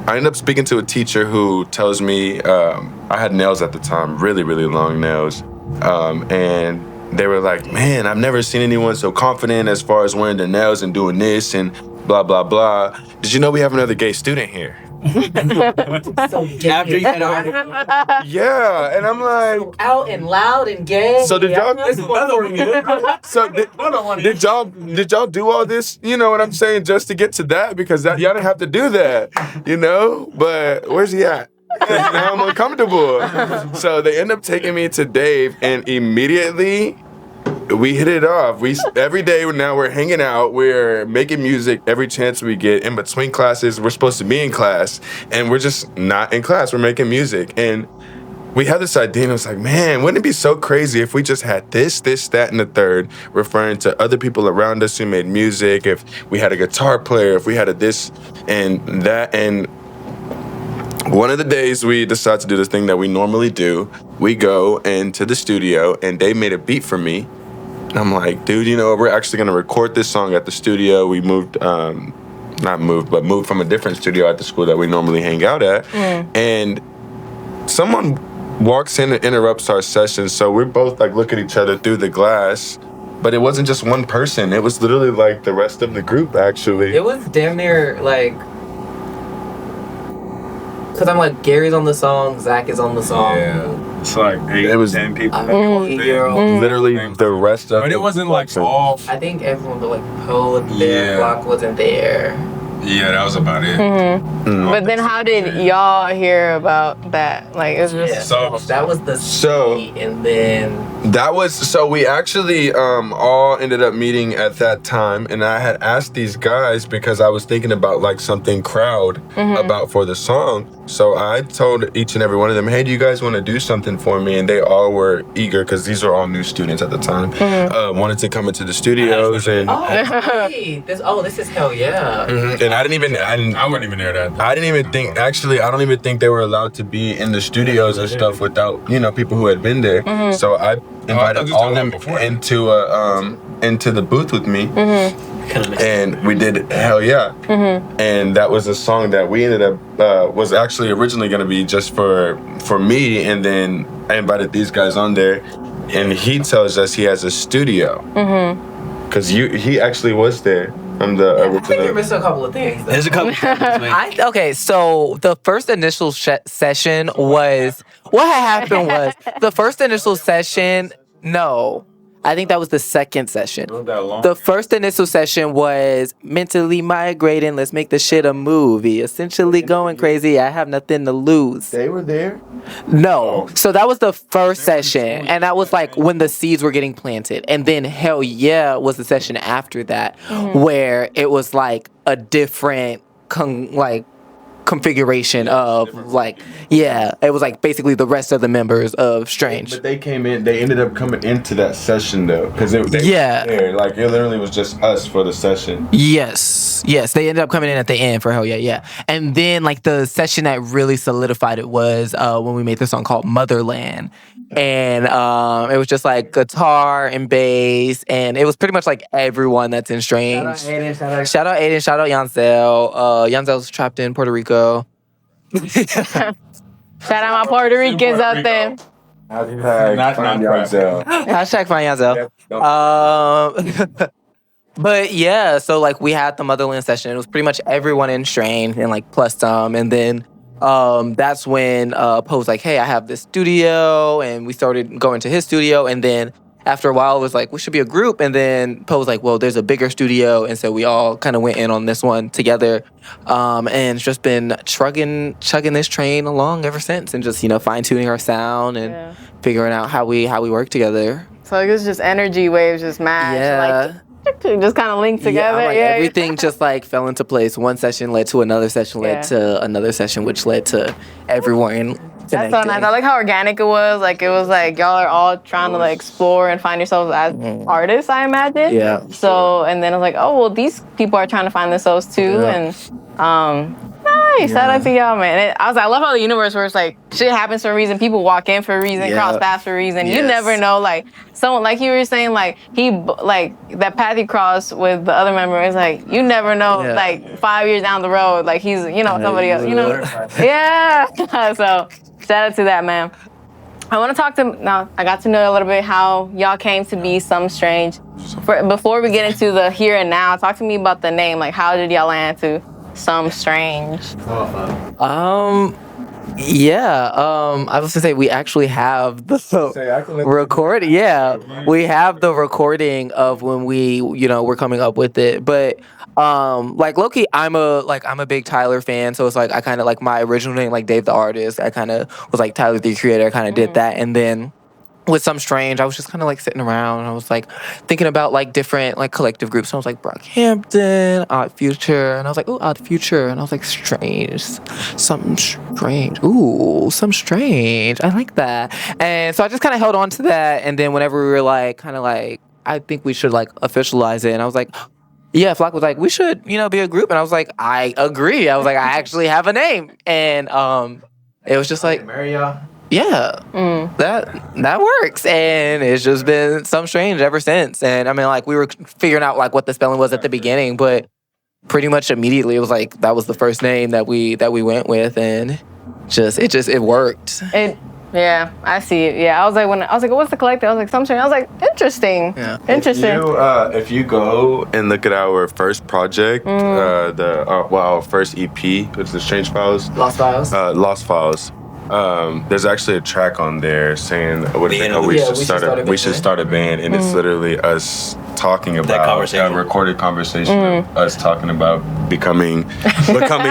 I ended up speaking to a teacher who tells me, I had nails at the time, really, really long nails. And they were like, man, I've never seen anyone so confident as far as wearing their nails and doing this and blah, blah, blah. Did you know we have another gay student here? After you had already Yeah, and I'm like, out and loud and gay. so did y'all do all this, you know what I'm saying, just to get to that? Because y'all didn't have to do that, you know? But where's he at? Now I'm uncomfortable. So they end up taking me to Dave, and immediately we hit it off. Every day now we're hanging out, we're making music every chance we get. In between classes, we're supposed to be in class, and we're just not in class. We're making music. And we had this idea, and I was like, man, wouldn't it be so crazy if we just had this, that, and the third, referring to other people around us who made music, if we had a guitar player, if we had a this and that. And one of the days we decided to do this thing that we normally do. We go into the studio, and they made a beat for me. And I'm like, dude, you know, we're actually gonna record this song at the studio. We moved, moved from a different studio at the school that we normally hang out at. And someone walks in and interrupts our session. So we're both like look at each other through the glass. But it wasn't just one person. It was literally like the rest of the group, actually. It was damn near like, because I'm like, Gary's on the song, Zach is on the song. Yeah. It's like 10 people. Literally the rest of But it wasn't like all. I think everyone but like Poe was there, Block wasn't there. Yeah, that was about it. But then how did y'all hear about that? Like, it's just... So that was the seed, and then... So we actually all ended up meeting at that time, and I had asked these guys because I was thinking about like something crowd about for the song. So I told each and every one of them, hey, do you guys want to do something for me? And they all were eager, because these were all new students at the time, wanted to come into the studios. And hey, this is hell yeah. And I wasn't even there that time. I didn't even think, actually, I don't even think they were allowed to be in the studios and stuff without, you know, people who had been there. So I invited all of them into the booth with me. and we did Hell Yeah. And that was a song that we ended up was actually originally going to be just for me, and then I invited these guys on there, and he tells us he has a studio because he actually was there. I'm the original. I think you're missing a couple of things. There's a couple. Okay, so the first initial session was what had happened was the first initial session. No, I think that was the second session. The first initial session was mentally migrating. Let's make the shit a movie. Essentially going crazy. I have nothing to lose. They were there? No. So that was the first session. And that was like when the seeds were getting planted. And then Hell Yeah was the session after that where it was like a different configuration of like, yeah, it was like basically the rest of the members of Strange. But they came in, they ended up coming into that session though, because they were there. Like it literally was just us for the session. Yes, they ended up coming in at the end for Hell Yeah. And then like the session that really solidified it was when we made this song called Motherland. And it was just like guitar and bass, and it was pretty much like everyone that's in Strange. Shout out Aiden, shout out Yancel. Yancel's trapped in Puerto Rico. Shout out my Puerto Ricans out there. Hashtag find Yanzel. But yeah, so like we had the Motherland session. It was pretty much everyone in Strain and like plus some, and then that's when Poe was like, hey, I have this studio, and we started going to his studio, and then after a while it was like, we should be a group, and then Poe was like, well, there's a bigger studio, and so we all kind of went in on this one together, and it's just been chugging this train along ever since, and just, you know, fine-tuning our sound and figuring out how we work together. So it's just energy waves just match, like just kind of linked together. Like everything just like fell into place. One session led to another session, led to another session, which led to everyone connecting. That's so nice. I like how organic it was. Like it was like y'all are all trying to like explore and find yourselves as artists, I imagine. Yeah. So and then I was like, oh well, these people are trying to find themselves too, and nice. Shout out to y'all, man. I love how the universe works. Like shit happens for a reason. People walk in for a reason, cross paths for a reason. You never know. Like someone, like you were saying, like that path he crossed with the other member is like you never know. Like 5 years down the road, like he's somebody else. So shout out to that, man. I want to talk to now. I got to know a little bit how y'all came to be SUMSTRANGE. Before we get into the here and now, talk to me about the name. Like how did y'all land to SUMSTRANGE? I was gonna say we actually have the recording. Yeah, we have the recording of when we, we're coming up with it. But like low-key, I'm a big Tyler fan, so it's like I kind of like my original name, like Dave the Artist. I kind of was like Tyler the Creator. I kind of did that, and then with SUMSTRANGE, I was just kind of like sitting around and I was like thinking about like different like collective groups. So I was like Brockhampton, Odd Future, and I was like, ooh, Odd Future, and I was like Strange, something strange. Ooh, SUMSTRANGE. I like that. And so I just kind of held on to that. And then whenever we were like kind of like, I think we should like officialize it. And I was like, yeah, Flock was like, we should, be a group. And I was like, I agree. I was like, I actually have a name. And it was just like, marry y'all. Yeah, that works, and it's just been SUMSTRANGE ever since. And I mean, like we were figuring out like what the spelling was at the beginning, but pretty much immediately it was like that was the first name that we went with, and it worked. Yeah, I see it. Yeah, I was like, what's the collective? I was like, SUMSTRANGE. I was like, interesting. Yeah. Interesting. If you go and look at our first project, our first EP, which is the Strange Files. Lost Files. There's actually a track on there saying we should start a band, and it's literally us talking about a recorded conversation of us talking about becoming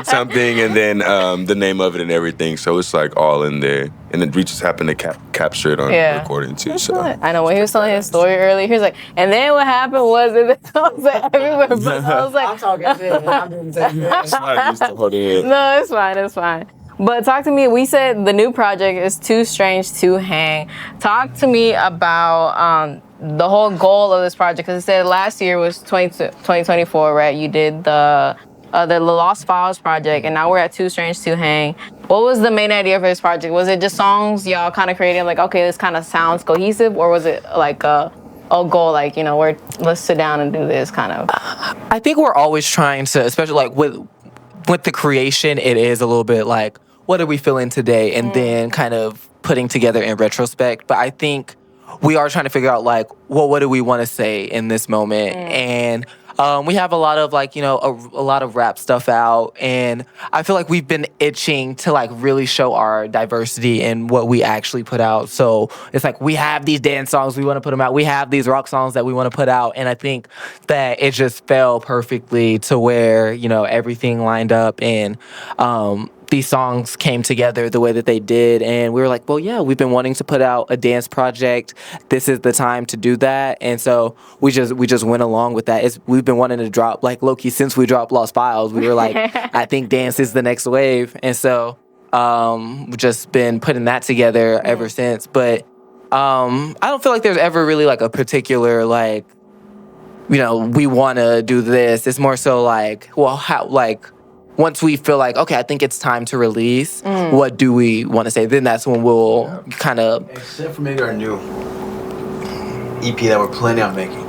something, and then the name of it and everything. So it's like all in there, and then we just happened to capture it on recording too. So I know when he was telling his story earlier, he was like, and then what happened was I was like everywhere, but I was like, I'm talking shit. I'm doing the same thing. No, it's fine. But talk to me, we said the new project is Too Strange to Hang. Talk to me about the whole goal of this project, because it said last year was 2024, right? You did the Lost Files project, and now we're at Too Strange to Hang. What was the main idea for this project? Was it just songs y'all kind of creating, like, okay, this kind of sounds cohesive, or was it like goal, like, let's sit down and do this kind of? I think we're always trying to, especially like with the creation, it is a little bit like, what are we feeling today? And then kind of putting together in retrospect. But I think we are trying to figure out like, well, what do we want to say in this moment? And we have a lot of like, a lot of rap stuff out. And I feel like we've been itching to like really show our diversity in what we actually put out. So it's like we have these dance songs, we want to put them out. We have these rock songs that we want to put out. And I think that it just fell perfectly to where, everything lined up and these songs came together the way that they did. And we were like, well, yeah, we've been wanting to put out a dance project. This is the time to do that. And so we just went along with that. We've been wanting to drop, like, low-key, since we dropped Lost Files, we were like, I think dance is the next wave. And so we've just been putting that together ever since. But I don't feel like there's ever really like a particular, like, we want to do this. It's more so like, well, how, like, once we feel like, okay, I think it's time to release, what do we want to say? Then that's when we'll kind of... Except for maybe our new EP that we're planning on making.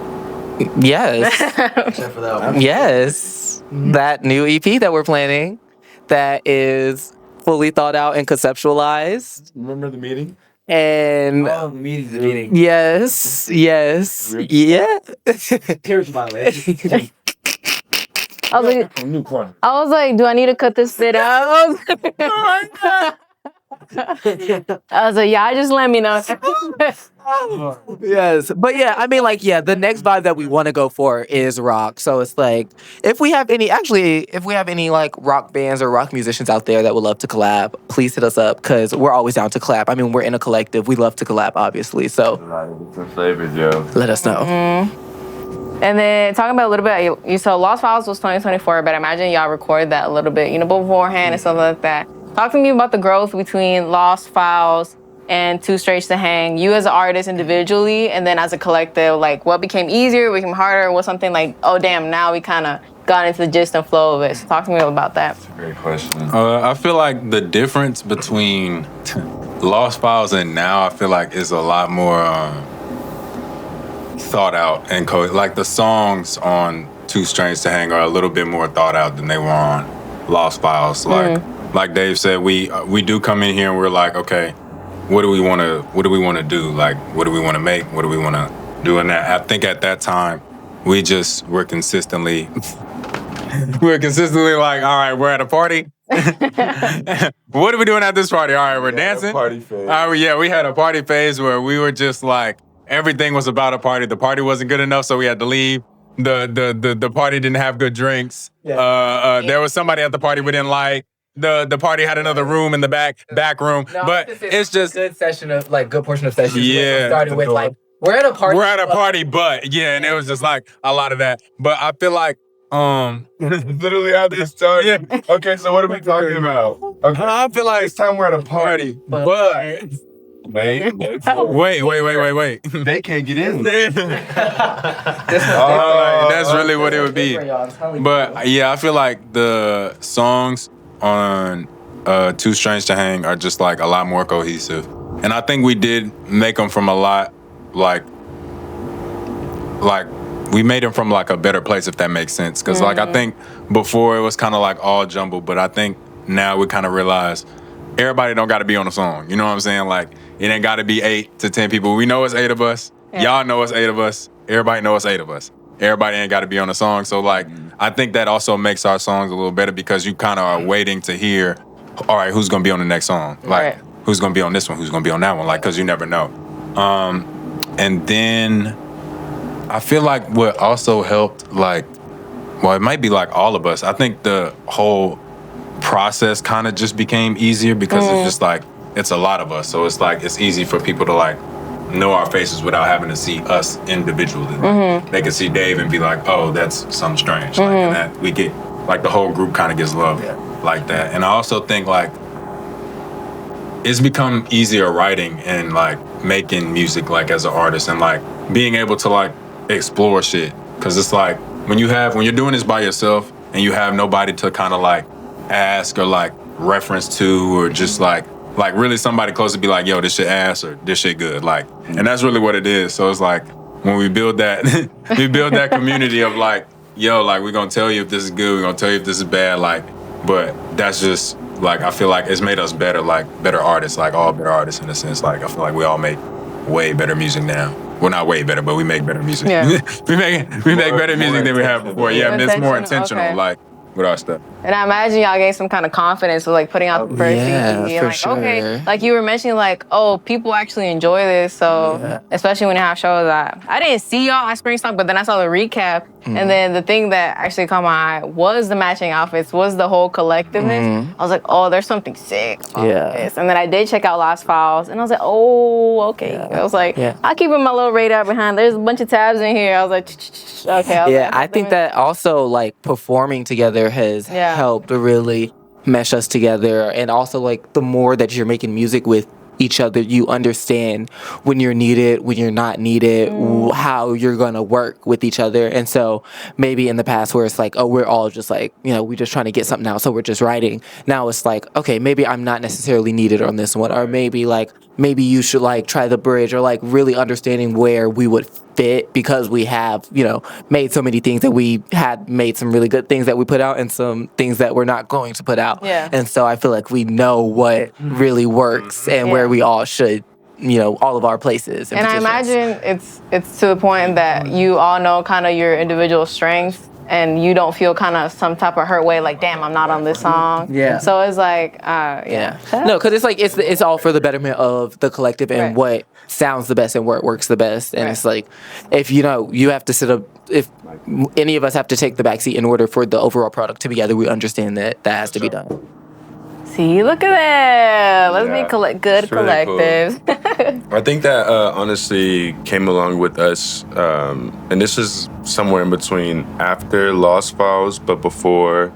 Yes. Except for that one. Yes. That new EP that we're planning that is fully thought out and conceptualized. Remember the meeting? And... Oh, the meeting. Yes. Yeah. Here's my list. I was like, do I need to cut this bit out? I was like, yeah, just let me know. Yes. But yeah, I mean, like, yeah, the next vibe that we want to go for is rock. So it's like, if we have any like rock bands or rock musicians out there that would love to collab, please hit us up because we're always down to collab. I mean, we're in a collective. We love to collab, obviously. So let us know. And then talking about a little bit, you said Lost Files was 2024, but I imagine y'all recorded that a little bit, beforehand and stuff like that. Talk to me about the growth between Lost Files and Too Strange to Hang. You as an artist individually, and then as a collective, like what became easier, what became harder, was something like, oh damn, now we kind of got into the gist and flow of it. So talk to me about that. That's a great question. I feel like the difference between Lost Files and now, I feel like is a lot more thought out and like the songs on Too Strange to Hang are a little bit more thought out than they were on Lost Files. Like Dave said, we do come in here and we're like, okay, what do we want to do? Like, what do we want to make? What do we want to do in that? I think at that time we're consistently like, all right, we're at a party. What are we doing at this party? All right, we're dancing. Party phase. We had a party phase where we were just like, everything was about a party. The party wasn't good enough, so we had to leave. The party didn't have good drinks. Yeah. There was somebody at the party we didn't like. The party had another room in the back room. No, but it's just good session of like good portion of sessions. Yeah. Started with like we're at a party. But yeah, and it was just like a lot of that. But I feel like literally how this started. Yeah. Okay, so what are we talking about? Okay. I feel like this time we're at a party, but wait. They can't get in. That's really what it would be. But yeah, I feel like the songs on Too Strange to Hang are just like a lot more cohesive. And I think we did make them from a lot like we made them from like a better place, if that makes sense. Because like I think before it was kind of like all jumbled, but I think now we kind of realize everybody don't got to be on a song. You know what I'm saying? Like it ain't got to be 8 to 10 people. We know it's 8 of us. Yeah. Y'all know it's 8 of us. Everybody know it's 8 of us. Everybody ain't got to be on a song. So like I think that also makes our songs a little better because you kind of are waiting to hear, all right, who's gonna be on the next song? Like who's gonna be on this one? Who's gonna be on that one? Like because you never know. And then I feel like what also helped, like, well, it might be like all of us. I think the whole process kind of just became easier because it's just like, it's a lot of us. So it's like, it's easy for people to like know our faces without having to see us individually. Like, they can see Dave and be like, oh, that's SUMSTRANGE. Like, and that we get, like the whole group kind of gets love like that. And I also think like, it's become easier writing and like making music like as an artist and like being able to like explore shit. Cause it's like when you're doing this by yourself and you have nobody to kind of like ask or like reference to or just like really somebody close to be like, yo, this shit ass or this shit good. Like, and that's really what it is. So it's like when we build that, we build that community of like, yo, like we're gonna tell you if this is good, we're gonna tell you if this is bad, like, but that's just like I feel like it's made us better, like better artists, like all better artists in a sense. Like I feel like we all make way better music now. Well, not way better, but we make better music. Yeah. we make better music than we have before. Yeah, and it's more intentional, okay. like with our stuff. And I imagine y'all gained some kind of confidence with like putting out the first EP. And for like, sure. okay, like you were mentioning, like, oh, people actually enjoy this. So especially when you have shows that I didn't see y'all at Spring Stock, but then I saw the recap. And then the thing that actually caught my eye was the matching outfits, was the whole collectiveness. I was like, oh, there's something sick about this. And then I did check out Lost Files, and I was like, oh, okay. I was like, I'll keep it my little radar behind. There's a bunch of tabs in here. I was like, okay. I think that also like performing together has helped really mesh us together, and also like the more that you're making music with each other, you understand when you're needed, when you're not needed, how you're gonna work with each other. And so maybe in the past where it's like, oh, we're all just like, you know, we're just trying to get something out, so we're just writing. Now it's like, okay, maybe I'm not necessarily needed on this one, or maybe you should like try the bridge, or like really understanding where we would fit, because we have, you know, made so many things that we had made some really good things that we put out, and some things that we're not going to put out. And so I feel like we know what really works and where we all should, you know, all of our places. And I imagine it's to the point that you all know kind of your individual strengths, and you don't feel kind of some type of hurt way, like, damn, I'm not on this song. So it's like, No, because it's like it's all for the betterment of the collective and what sounds the best and where it works the best. And it's like, if you know, you have to sit up. If any of us have to take the backseat in order for the overall product to be together, we understand that has to be done. See, look at that. Let's be good collectives. Cool. I think that honestly came along with us, and this is somewhere in between after Lost Files, but before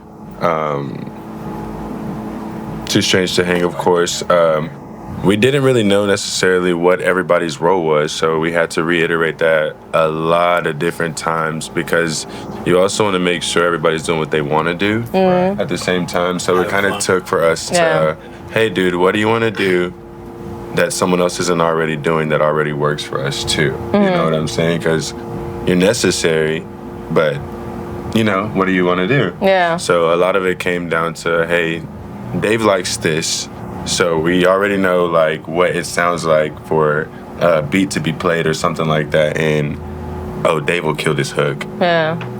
Too Strange to Hang, of course. We didn't really know necessarily what everybody's role was, so we had to reiterate that a lot of different times, because you also want to make sure everybody's doing what they want to do at the same time. So it kind of took for us to, hey, dude, what do you want to do that someone else isn't already doing that already works for us too? You know what I'm saying? Because you're necessary, but, you know, what do you want to do? So a lot of it came down to, hey, Dave likes this. So we already know like what it sounds like for a beat to be played or something like that, and oh, Dave will kill this hook.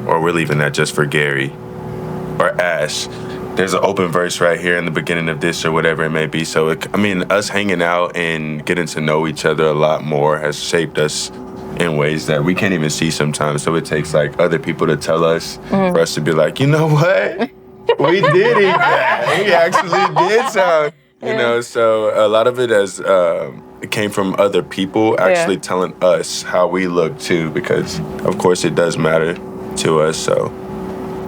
Or we're leaving that just for Gary. Or Ash, there's an open verse right here in the beginning of this, or whatever it may be. So us hanging out and getting to know each other a lot more has shaped us in ways that we can't even see sometimes. So it takes like other people to tell us for us to be like, you know what? We did it. We actually did sound. You know, so a lot of it it came from other people actually telling us how we look too, because of course it does matter to us. So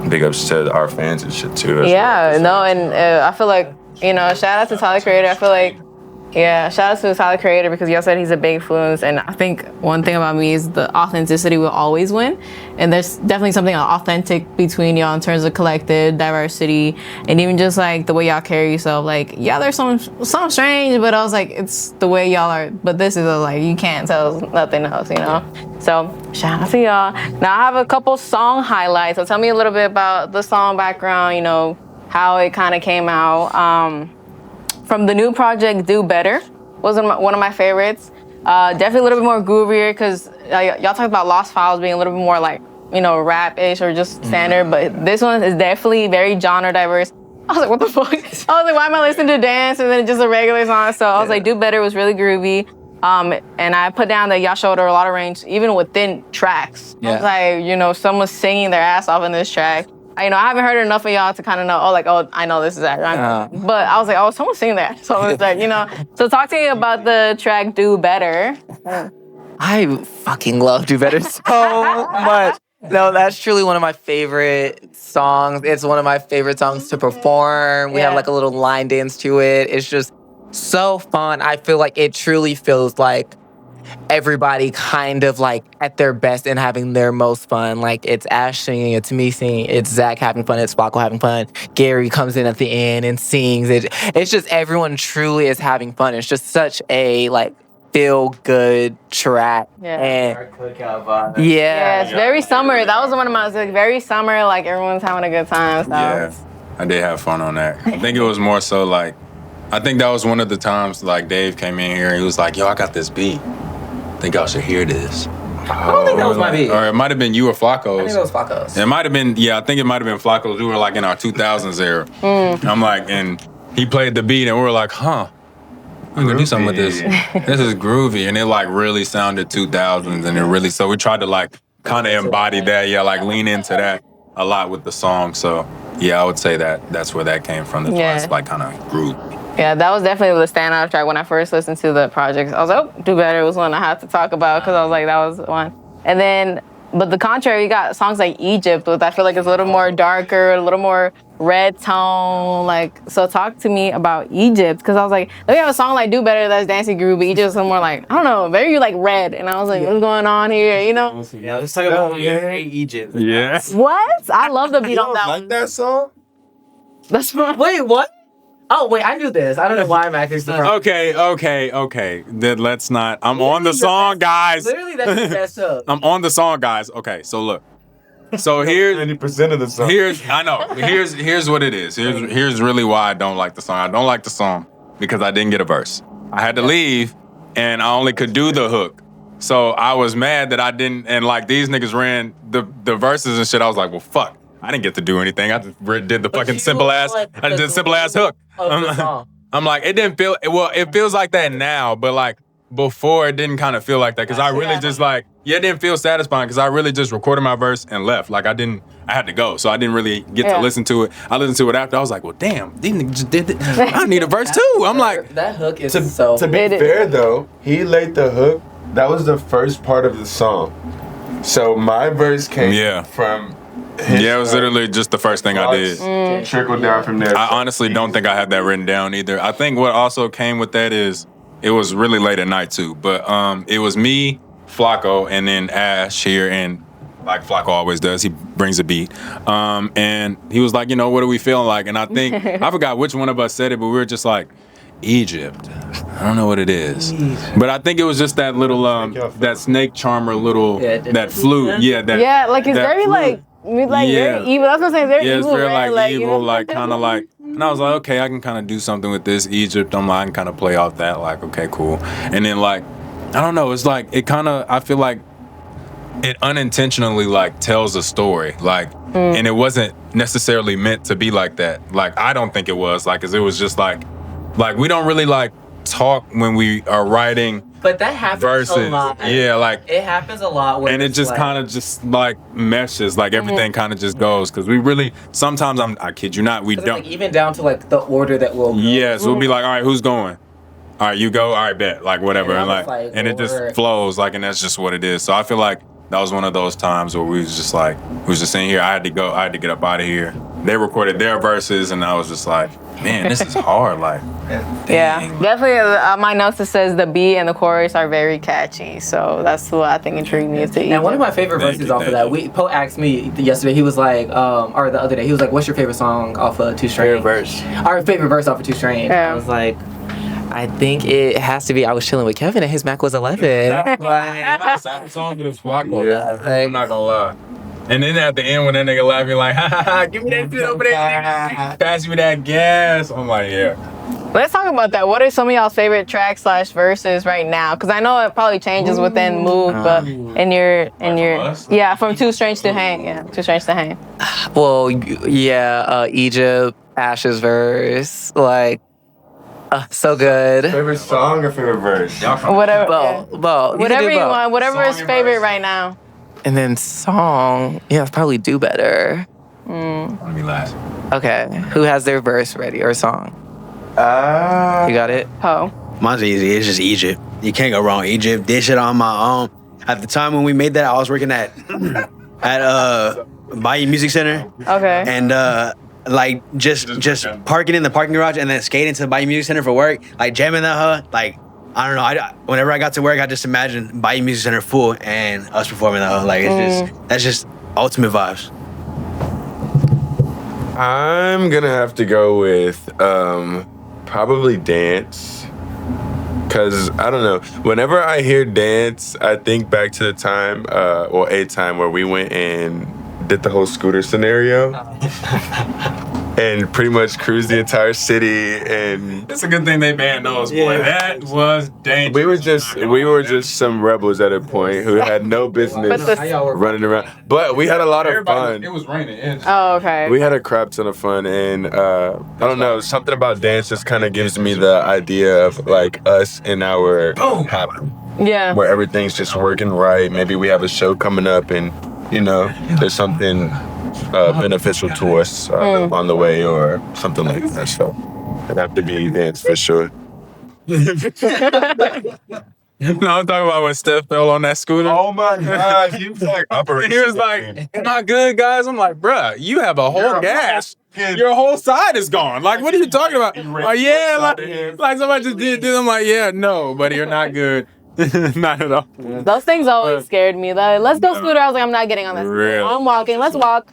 big ups to our fans and shit too. And I feel like, you know, shout out to Tyler Creator. I feel like, shout out to Tyler Creator, because y'all said he's a big influence. And I think one thing about me is the authenticity will always win. And there's definitely something authentic between y'all in terms of collective diversity, and even just like the way y'all carry yourself. Like, there's some strange, but I was like, it's the way y'all are. But this is like, you can't tell nothing else, you know? So shout out to y'all. Now I have a couple song highlights. So tell me a little bit about the song background, you know, how it kind of came out. From the new project, Do Better was one of my favorites. Definitely a little bit more groovier, because y'all talked about Lost Files being a little bit more like, you know, rap-ish or just standard, but this one is definitely very genre diverse. I was like, what the fuck? I was like, why am I listening to dance and then just a regular song? So I was like, Do Better was really groovy. And I put down that y'all showed her a lot of range, even within tracks. I was like, you know, someone's singing their ass off in this track. You know, I haven't heard enough of y'all to kind of know, I know this is that. But I was like, someone's singing that. So it's like, you know. So talk to me about the track Do Better. I fucking love Do Better so much. No, that's truly one of my favorite songs. It's one of my favorite songs to perform. We have like a little line dance to it. It's just so fun. I feel like it truly feels like everybody kind of like at their best and having their most fun. Like, it's Ash singing, it's me singing, it's Zach having fun, it's Sparkle having fun. Gary comes in at the end and sings. It's just everyone truly is having fun. It's just such a like feel good track. Yeah. And Yeah, yeah. it's very summer. That was one of my, like, very summer, like everyone's having a good time. So. Yeah, I did have fun on that. I think it was more so like, I think that was one of the times like Dave came in here and he was like, yo, I got this beat. I think y'all should hear this. I don't think that was my beat. Or it might have been you or Flacco's. I think it was Flacco's. It might have been, yeah, I think it might have been Flacco's. We were like in our 2000s era. And I'm like, and he played the beat and we were like, huh, I'm gonna do something with this. This is groovy. And it like really sounded 2000s and it really, so we tried to like kind of embody that, yeah, like lean into that a lot with the song. So yeah, I would say that's where that came from. That's like kind of groove. Yeah, that was definitely the standout track when I first listened to the project. I was like, oh, Do Better was one I had to talk about because I was like, that was one. And then, but the contrary, you got songs like Egypt, which I feel like is a little more darker, a little more red tone. Like, so talk to me about Egypt because I was like, we have a song like Do Better that's dancey groove, but Egypt is more like, I don't know, very like red. And I was like, what's going on here, you know? Yeah, let's talk about Egypt. Yeah. What? I love the beat on that Like one. that song? That's what. Wait, what? Oh, wait, I knew this. I don't know why I'm acting surprised. Okay. Then let's not. I'm on the song, guys. Literally, that's the best up. I'm on the song, guys. Okay, so look. So here's 90% of the song. Here's what it is. Here's really why I don't like the song. I don't like the song because I didn't get a verse. I had to leave, and I only could do the hook. So I was mad that I didn't. And like these niggas ran the verses and shit. I was like, well, fuck. I didn't get to do anything. I just did the fucking simple ass. I did the simple ass hook. I'm like, it didn't feel. Well, it feels like that now, but like before, it didn't kind of feel like that because I really just like, it didn't feel satisfying because I really just recorded my verse and left. Like I had to go, so I didn't really get to listen to it. I listened to it after. I was like, well, damn, these niggas just did it. I need a verse too. I'm like, that hook is To so. be fair though, he laid the hook. That was the first part of the song. So my verse came from. Yeah, it was literally just the first thing I did. Trickled down from there. I honestly don't think I had that written down either. I think what also came with that is it was really late at night too. But it was me, Flacco, and then Ash here, and like Flacco always does, he brings a beat. And he was like, you know, what are we feeling like? And I think I forgot which one of us said it, but we were just like, Egypt. I don't know what it is. But I think it was just that little that snake charmer little that flute. Yeah, like it's very flute. Like very evil. That's what I'm saying. Very evil. Yeah, it's very like evil, you know? like kind of like. And I was like, okay, I can kind of do something with this Egypt. I'm like, I can kind of play off that. Like, okay, cool. And then like, I don't know. It's like it kind of. I feel like it unintentionally like tells a story. Like, and it wasn't necessarily meant to be like that. Like, I don't think it was. Like, 'cause it was just like we don't really like talk when we are writing. But that happens verses. a lot. Yeah, like it happens a lot. And it just kind of just like meshes, like everything kind of just goes. Because we really sometimes I kid you not, we don't like, even down to like the order that we'll go. Yes, we'll be like, all right, who's going? All right, you go. All right, bet. Like whatever, and like and it just flows, like, and that's just what it is. So I feel like that was one of those times where we was just sitting here. I had to go. I had to get up out of here. They recorded their verses, and I was just like, man, this is hard. Like, yeah, definitely. My notes that says the beat and the chorus are very catchy, so that's what I think intrigued me. And one of my favorite verses off of that, Poe asked me yesterday. He was like, or the other day, he was like, "What's your favorite song off of Too Strange?" Our favorite verse off of Too Strange. Yeah. I was like, I think it has to be. I was chilling with Kevin and his Mac was 11. That's the song that is Flacco. Yeah, I'm not gonna lie. And then at the end when that nigga laugh, you're like, ha ha ha, give me that shit over there. Pass me that gas. I'm like, yeah. Let's talk about that. What are some of y'all's favorite tracks / verses right now? Because I know it probably changes within Move, but in your from Too Strange to Hang. Yeah, Too Strange to Hang. Well, yeah, Egypt, Ash's verse, like, so good. Favorite song or favorite verse? Whatever. Both. Whatever you want. Whatever is favorite right now. And then song, it's probably Do Better. Let me last. Okay, who has their verse ready or song? You got it? Poe. Mine's easy. It's just Egypt. You can't go wrong. Egypt. Did shit on my own. At the time when we made that, I was working at Bayou Music Center. Okay. And like just parking in the parking garage and then skating to the Bayou Music Center for work, like jamming that like. I don't know. Whenever I got to work, I just imagined Bayou Music Center full and us performing that. Like that's just ultimate vibes. I'm gonna have to go with probably Dance, Because, I don't know, whenever I hear dance, I think back to the time, or a time where we went and did the whole scooter scenario. And pretty much cruised the entire city, and it's a good thing they banned those. Boy, that was dangerous. We were just some rebels at a point who had no business running around. But we had a lot of fun. It was raining. Oh, okay. We had a crap ton of fun, and I don't know, something about dance just kind of gives me the idea of like us in our happy. Yeah. Where everything's just working right. Maybe we have a show coming up, and you know, there's something beneficial to us on the way or something like that. So it'd have to be dance for sure. No, I'm talking about when Steph fell on that scooter. Oh my God, he was like operating. He was like, "Not good, guys." I'm like, "Bruh, you have a whole gas. Your whole side is gone. Like, what are you talking about?" Oh yeah, like somebody just did this. I'm like, "Yeah, no, buddy, you're not good." Not at all. Those things always scared me. Like, let's go scooter. I was like, I'm not getting on this. Really? I'm walking. Let's walk.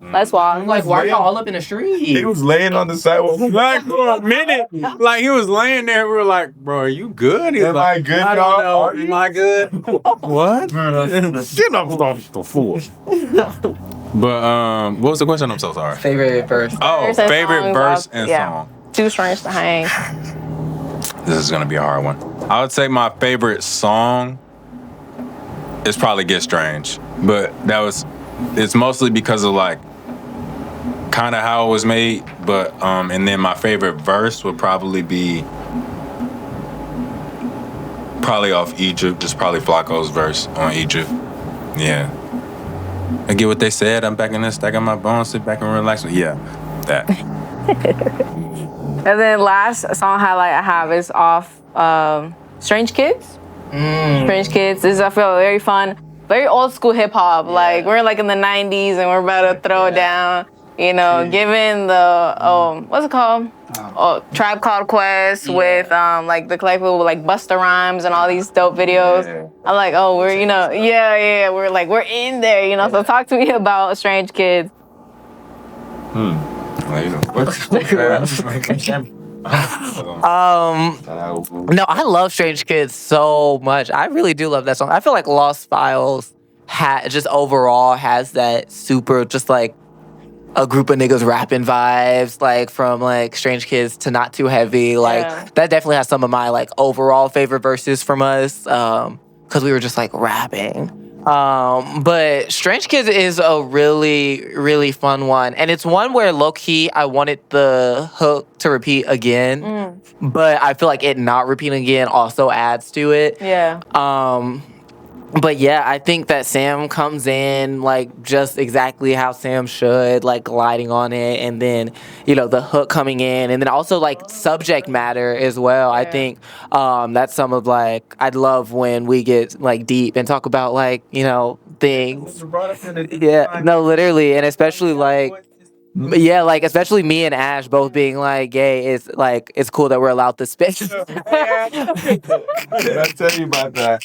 Let's walk. Like, why are y'all all up in the street? He was laying on the sidewalk. Like for a minute, like he was laying there. We were like, "Bro, are you good?" He's Am like, I good, I don't y'all? know. Are you? Am I good? What? Get off the floor. But what was the question? I'm so sorry. Favorite verse. Oh, Verse and favorite songs verse off- and yeah. song. Too strange to hang. This is gonna be a hard one. I would say my favorite song is probably "Get Strange," but it's mostly because of like kind of how it was made. But and then my favorite verse would probably be off Egypt, just probably Flacco's verse on Egypt. Yeah. I get what they said. I'm back in this, stacking my bones, sit back and relax. Yeah, that. And then last song highlight I have is off Strange Kids. Strange Kids. This is, I feel, very fun. Very old school hip hop. Yeah. Like we're like in the 90s and we're about to throw it down. You know, given the what's it called? Tribe Called Quest with like the collective with like Busta Rhymes and all these dope videos. Yeah. I'm like, oh, we're we're in there, you know. So talk to me about Strange Kids. No, I love Strange Kids so much. I really do love that song. I feel like Lost Files just overall has that super just like a group of niggas rapping vibes, like from like Strange Kids to Not Too Heavy. Like that definitely has some of my like overall favorite verses from us, because we were just like rapping. But Strange Kids is a really, really fun one. And it's one where low-key I wanted the hook to repeat again. But I feel like it not repeating again also adds to it. Yeah. But yeah, I think that Sam comes in like just exactly how Sam should, like gliding on it, and then, you know, the hook coming in, and then also like subject matter as well. Yeah. I think that's some of like, I'd love when we get like deep and talk about like, you know, things. Yeah, no, literally, and especially like, yeah, like especially me and Ash both being like gay. It's like it's cool that we're allowed this space. Did I tell you about that?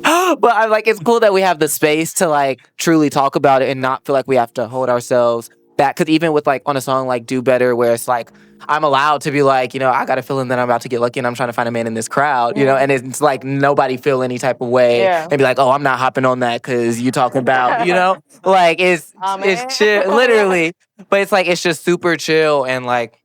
But I like it's cool that we have the space to like truly talk about it and not feel like we have to hold ourselves back. Because even with like on a song like Do Better, where it's like I'm allowed to be like, you know, I got a feeling that I'm about to get lucky and I'm trying to find a man in this crowd, you know, and it's like nobody feel any type of way and be like, oh, I'm not hopping on that because you talking about, you know, like it's chill, literally. But it's like it's just super chill, and like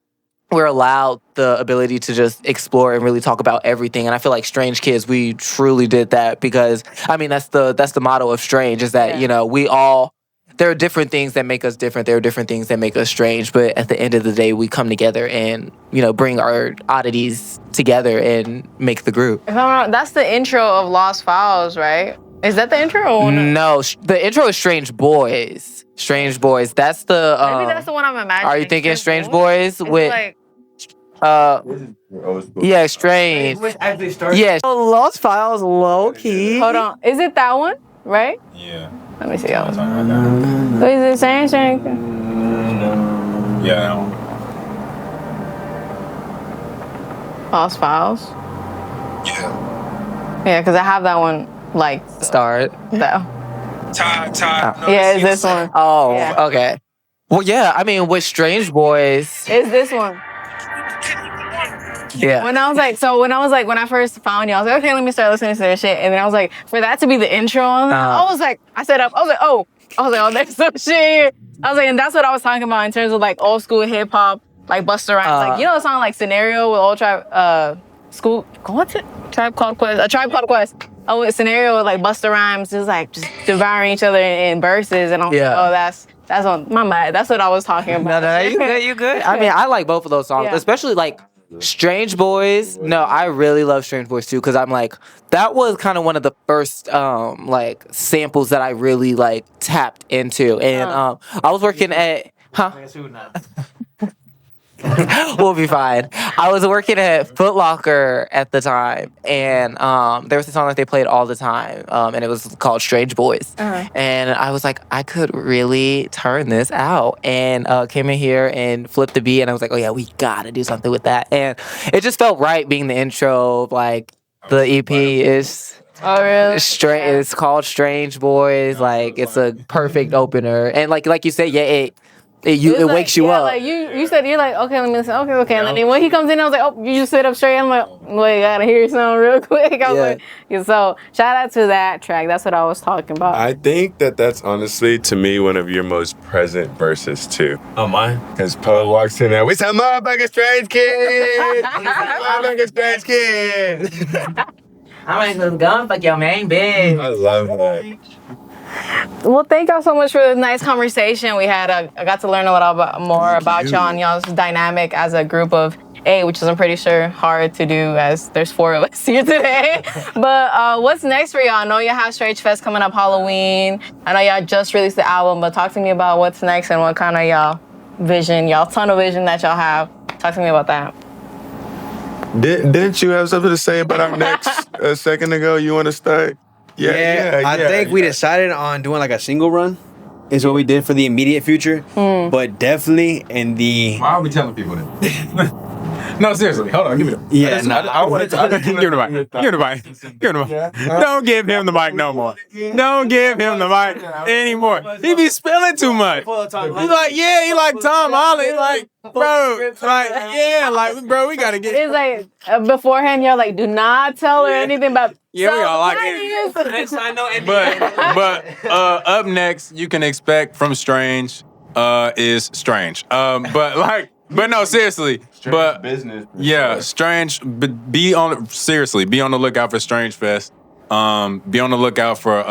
we're allowed the ability to just explore and really talk about everything. And I feel like Strange Kids, we truly did that, because I mean that's the motto of Strange, is that you know, we all, there are different things that make us different. There are different things that make us strange. But at the end of the day, we come together and, you know, bring our oddities together and make the group. If I'm wrong, that's the intro of Lost Files, right? Is that the intro? Or no, the intro is Strange Boys. Strange Boys. That's the. Maybe that's the one I'm imagining. Are you thinking Strange Boys? With like, yeah, Strange. Yeah, Lost Files, low key. Hold on, is it that one? Right? Yeah. Let me see that one. Who is it? Strange? Yeah, that one. Lost Files. Yeah, because I have that one like start. Though. Time. Yeah, it's this one. Oh, okay. Well, yeah. I mean, with Strange Boys, It's this one. yeah. When I first found you, I was like, okay, let me start listening to their shit. And then I was like, for that to be the intro, I was like, oh, there's some shit here. I was like, and that's what I was talking about in terms of like old school hip hop, like Busta Rhymes. Like, you know the song like Scenario with Old Tribe, Tribe Called Quest? A Tribe Called Quest. Oh, with Scenario with like Busta Rhymes, just devouring each other in verses. And I'm like, oh, that's on my mind. That's what I was talking about. No, you good. I mean, I like both of those songs, especially like Strange Boys. No, I really love Strange Boys too, because I'm like, that was kind of one of the first like samples that I really like tapped into. And I was working at we'll be fine. I was working at Foot Locker at the time, and there was a song that they played all the time, and it was called Strange Boys. And I was like, I could really turn this out, and came in here and flipped the beat, and I was like, oh yeah, we gotta do something with that. And it just felt right being the intro. Like, the EP is it's called Strange Boys. Like, it's a perfect opener, and like you said, it wakes you up. Like you said, you're like, okay, let me listen. Okay. And then when he comes in, I was like, oh, you just sit up straight. I'm like, wait, gotta hear something real quick. I was like, so shout out to that track. That's what I was talking about. I think that's honestly, to me, one of your most present verses too. Oh, mine? Because Poe walks in there, we some motherfucking strange kid. Motherfucking strange kid. I'm gonna go fuck your main bitch. I love that. Well, thank y'all so much for the nice conversation we had. I got to learn a little more about y'all and y'all's dynamic as a group of 8, which is, I'm pretty sure, hard to do as there's 4 of us here today. But what's next for y'all? I know y'all have Strange Fest coming up Halloween. I know y'all just released the album, but talk to me about what's next and what kind of y'all tunnel vision that y'all have. Talk to me about that. Didn't you have something to say about our next a second ago? You want to start? Yeah. I think we decided on doing like a single run is what we did for the immediate future. But definitely in the... Why are we telling people that? No, seriously. Hold on. Give me the... Yeah, I wanted to... Give me the mic. Give me the mic. Give me the mic. Don't give him the mic no more. Don't give him the mic anymore. He be spilling too much. He like Tom Holland. He like, bro, bro, we gotta get... It's like, beforehand, y'all like, do not tell her anything about... Yeah, we all like it. But up next, you can expect from Strange is Strange. But no, seriously. But business. Yeah, Strange. Be on the lookout for Strange Fest. Be on the lookout for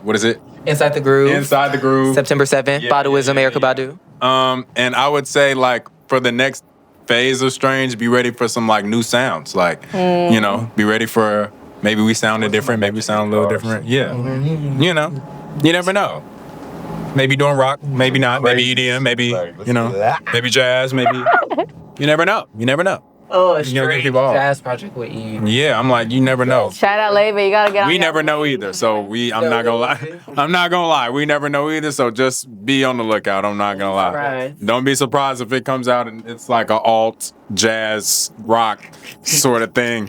what is it? Inside the Groove. September 7th. Baduism, Erykah Badu. And I would say, like, for the next phase of Strange, be ready for some like new sounds. Like, you know, be ready for maybe we sounded different, maybe we sound a little different. Yeah. You know, you never know. Maybe doing rock, maybe not, maybe EDM, maybe, you know, maybe jazz, maybe. You never know. Oh, a straight jazz project with you. Yeah, I'm like, you never know. Shout out Leydi, you gotta get on. We never know either, so I'm not gonna lie. We never know either, so just be on the lookout. I'm not gonna lie. Right. Don't be surprised if it comes out and it's like a alt jazz rock sort of thing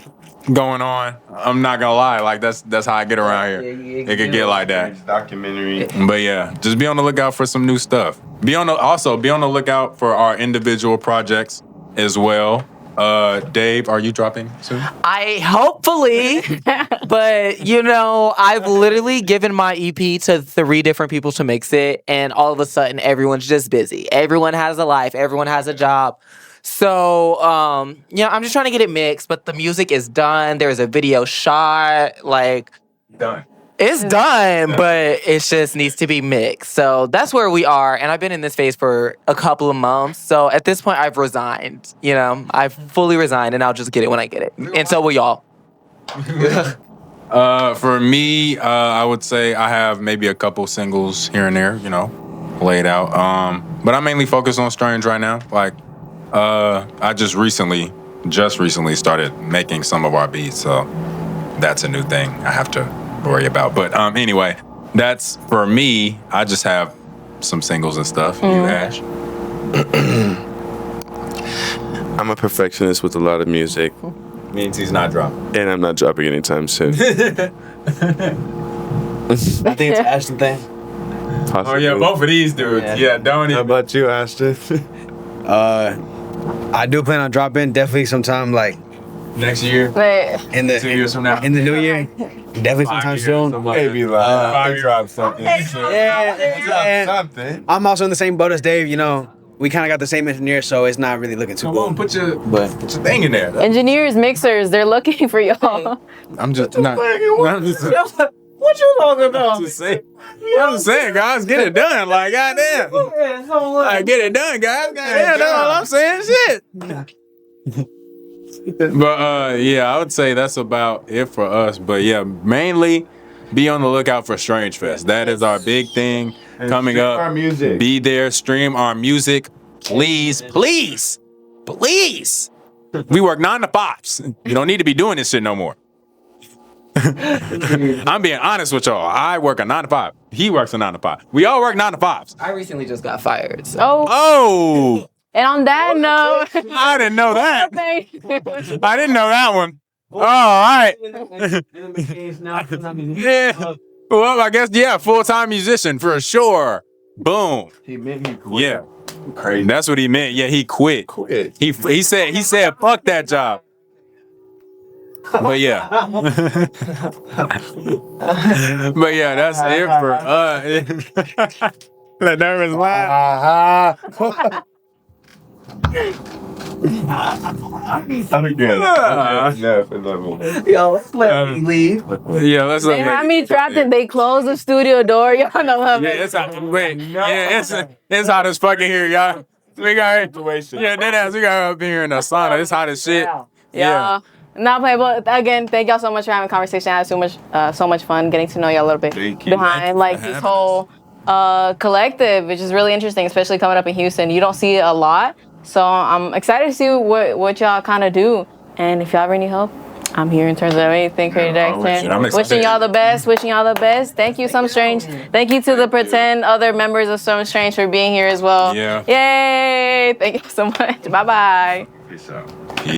going on. I'm not gonna lie, like that's how I get around here. It could get like that. Documentary. But yeah, just be on the lookout for some new stuff. Be on the lookout for our individual projects as well. Dave, are you dropping soon? I hopefully, but you know, I've literally given my EP to 3 different people to mix it, and all of a sudden, everyone's just busy. Everyone has a life. Everyone has a job. So, yeah, I'm just trying to get it mixed, but the music is done. There's a video shot, like Done. It's done, but it just needs to be mixed. So that's where we are. And I've been in this phase for a couple of months. So at this point, I've resigned. You know, I've fully resigned, and I'll just get it when I get it. And so will y'all. For me, I would say I have maybe a couple singles here and there, you know, laid out. But I'm mainly focused on Strange right now. Like, I just recently started making some of our beats. So that's a new thing I have to worry about. But anyway, that's for me. I just have some singles and stuff. You, Ash? I'm a perfectionist with a lot of music. Means he's not dropping. And I'm not dropping anytime soon. I think it's Ashton thing. Oh yeah, both of these dudes. Yeah, don't How even. about you, Ashton? I do plan on dropping definitely sometime like Next year, But in the 2 years from now. in the new year. Definitely sometime soon. Maybe like drop something. Yeah. Drop something. I'm also in the same boat as Dave. You know, we kind of got the same engineer, so it's not really looking too Come on, good. put your thing in there. engineers, mixers, they're looking for y'all. I'm just not. I'm just, What you talking about? I'm just saying, guys, get it done. Like, goddamn. Like, get it done, guys. Goddamn, that's all I'm saying. Shit. But yeah, I would say that's about it for us. But yeah, mainly be on the lookout for Strange Fest. That is our big thing coming up. Our music. Be there, stream our music. Please, please, please. We work 9 to 5s. You don't need to be doing this shit no more. I'm being honest with y'all. I work a 9 to 5. He works a 9 to 5. We all work 9 to 5s. I recently just got fired. So. Oh, And on that note, I didn't know that. thank you. I didn't know that one. All right. Yeah. Well, I guess, yeah, full-time musician for sure. Boom. He meant he quit. Yeah. Crazy. That's what he meant. Yeah, he quit. Quit. He said fuck that job. But yeah. But yeah, that's it for the nervous laugh. Yo, let's let me leave. Yeah, let's They had me trapped and they closed the studio door. Y'all know how Yeah, it's hot. Wait, yeah, it's hot as fucking here, y'all. We got yeah, that ass. We got up here in the sauna. It's hot as shit. Yeah. Not playing, but again, thank y'all so much for having a conversation. I had so much fun getting to know y'all a little bit behind like this whole collective, which is really interesting, especially coming up in Houston. You don't see it a lot, so I'm excited to see what y'all kind of do. And if y'all ever need help, I'm here in terms of anything creative direction. Wishing y'all the best. Wishing y'all the best. Thank you, SUMSTRANGE. Thank you to the pretend other members of SUMSTRANGE for being here as well. Yeah. Yay! Thank you so much. Bye bye. Peace out.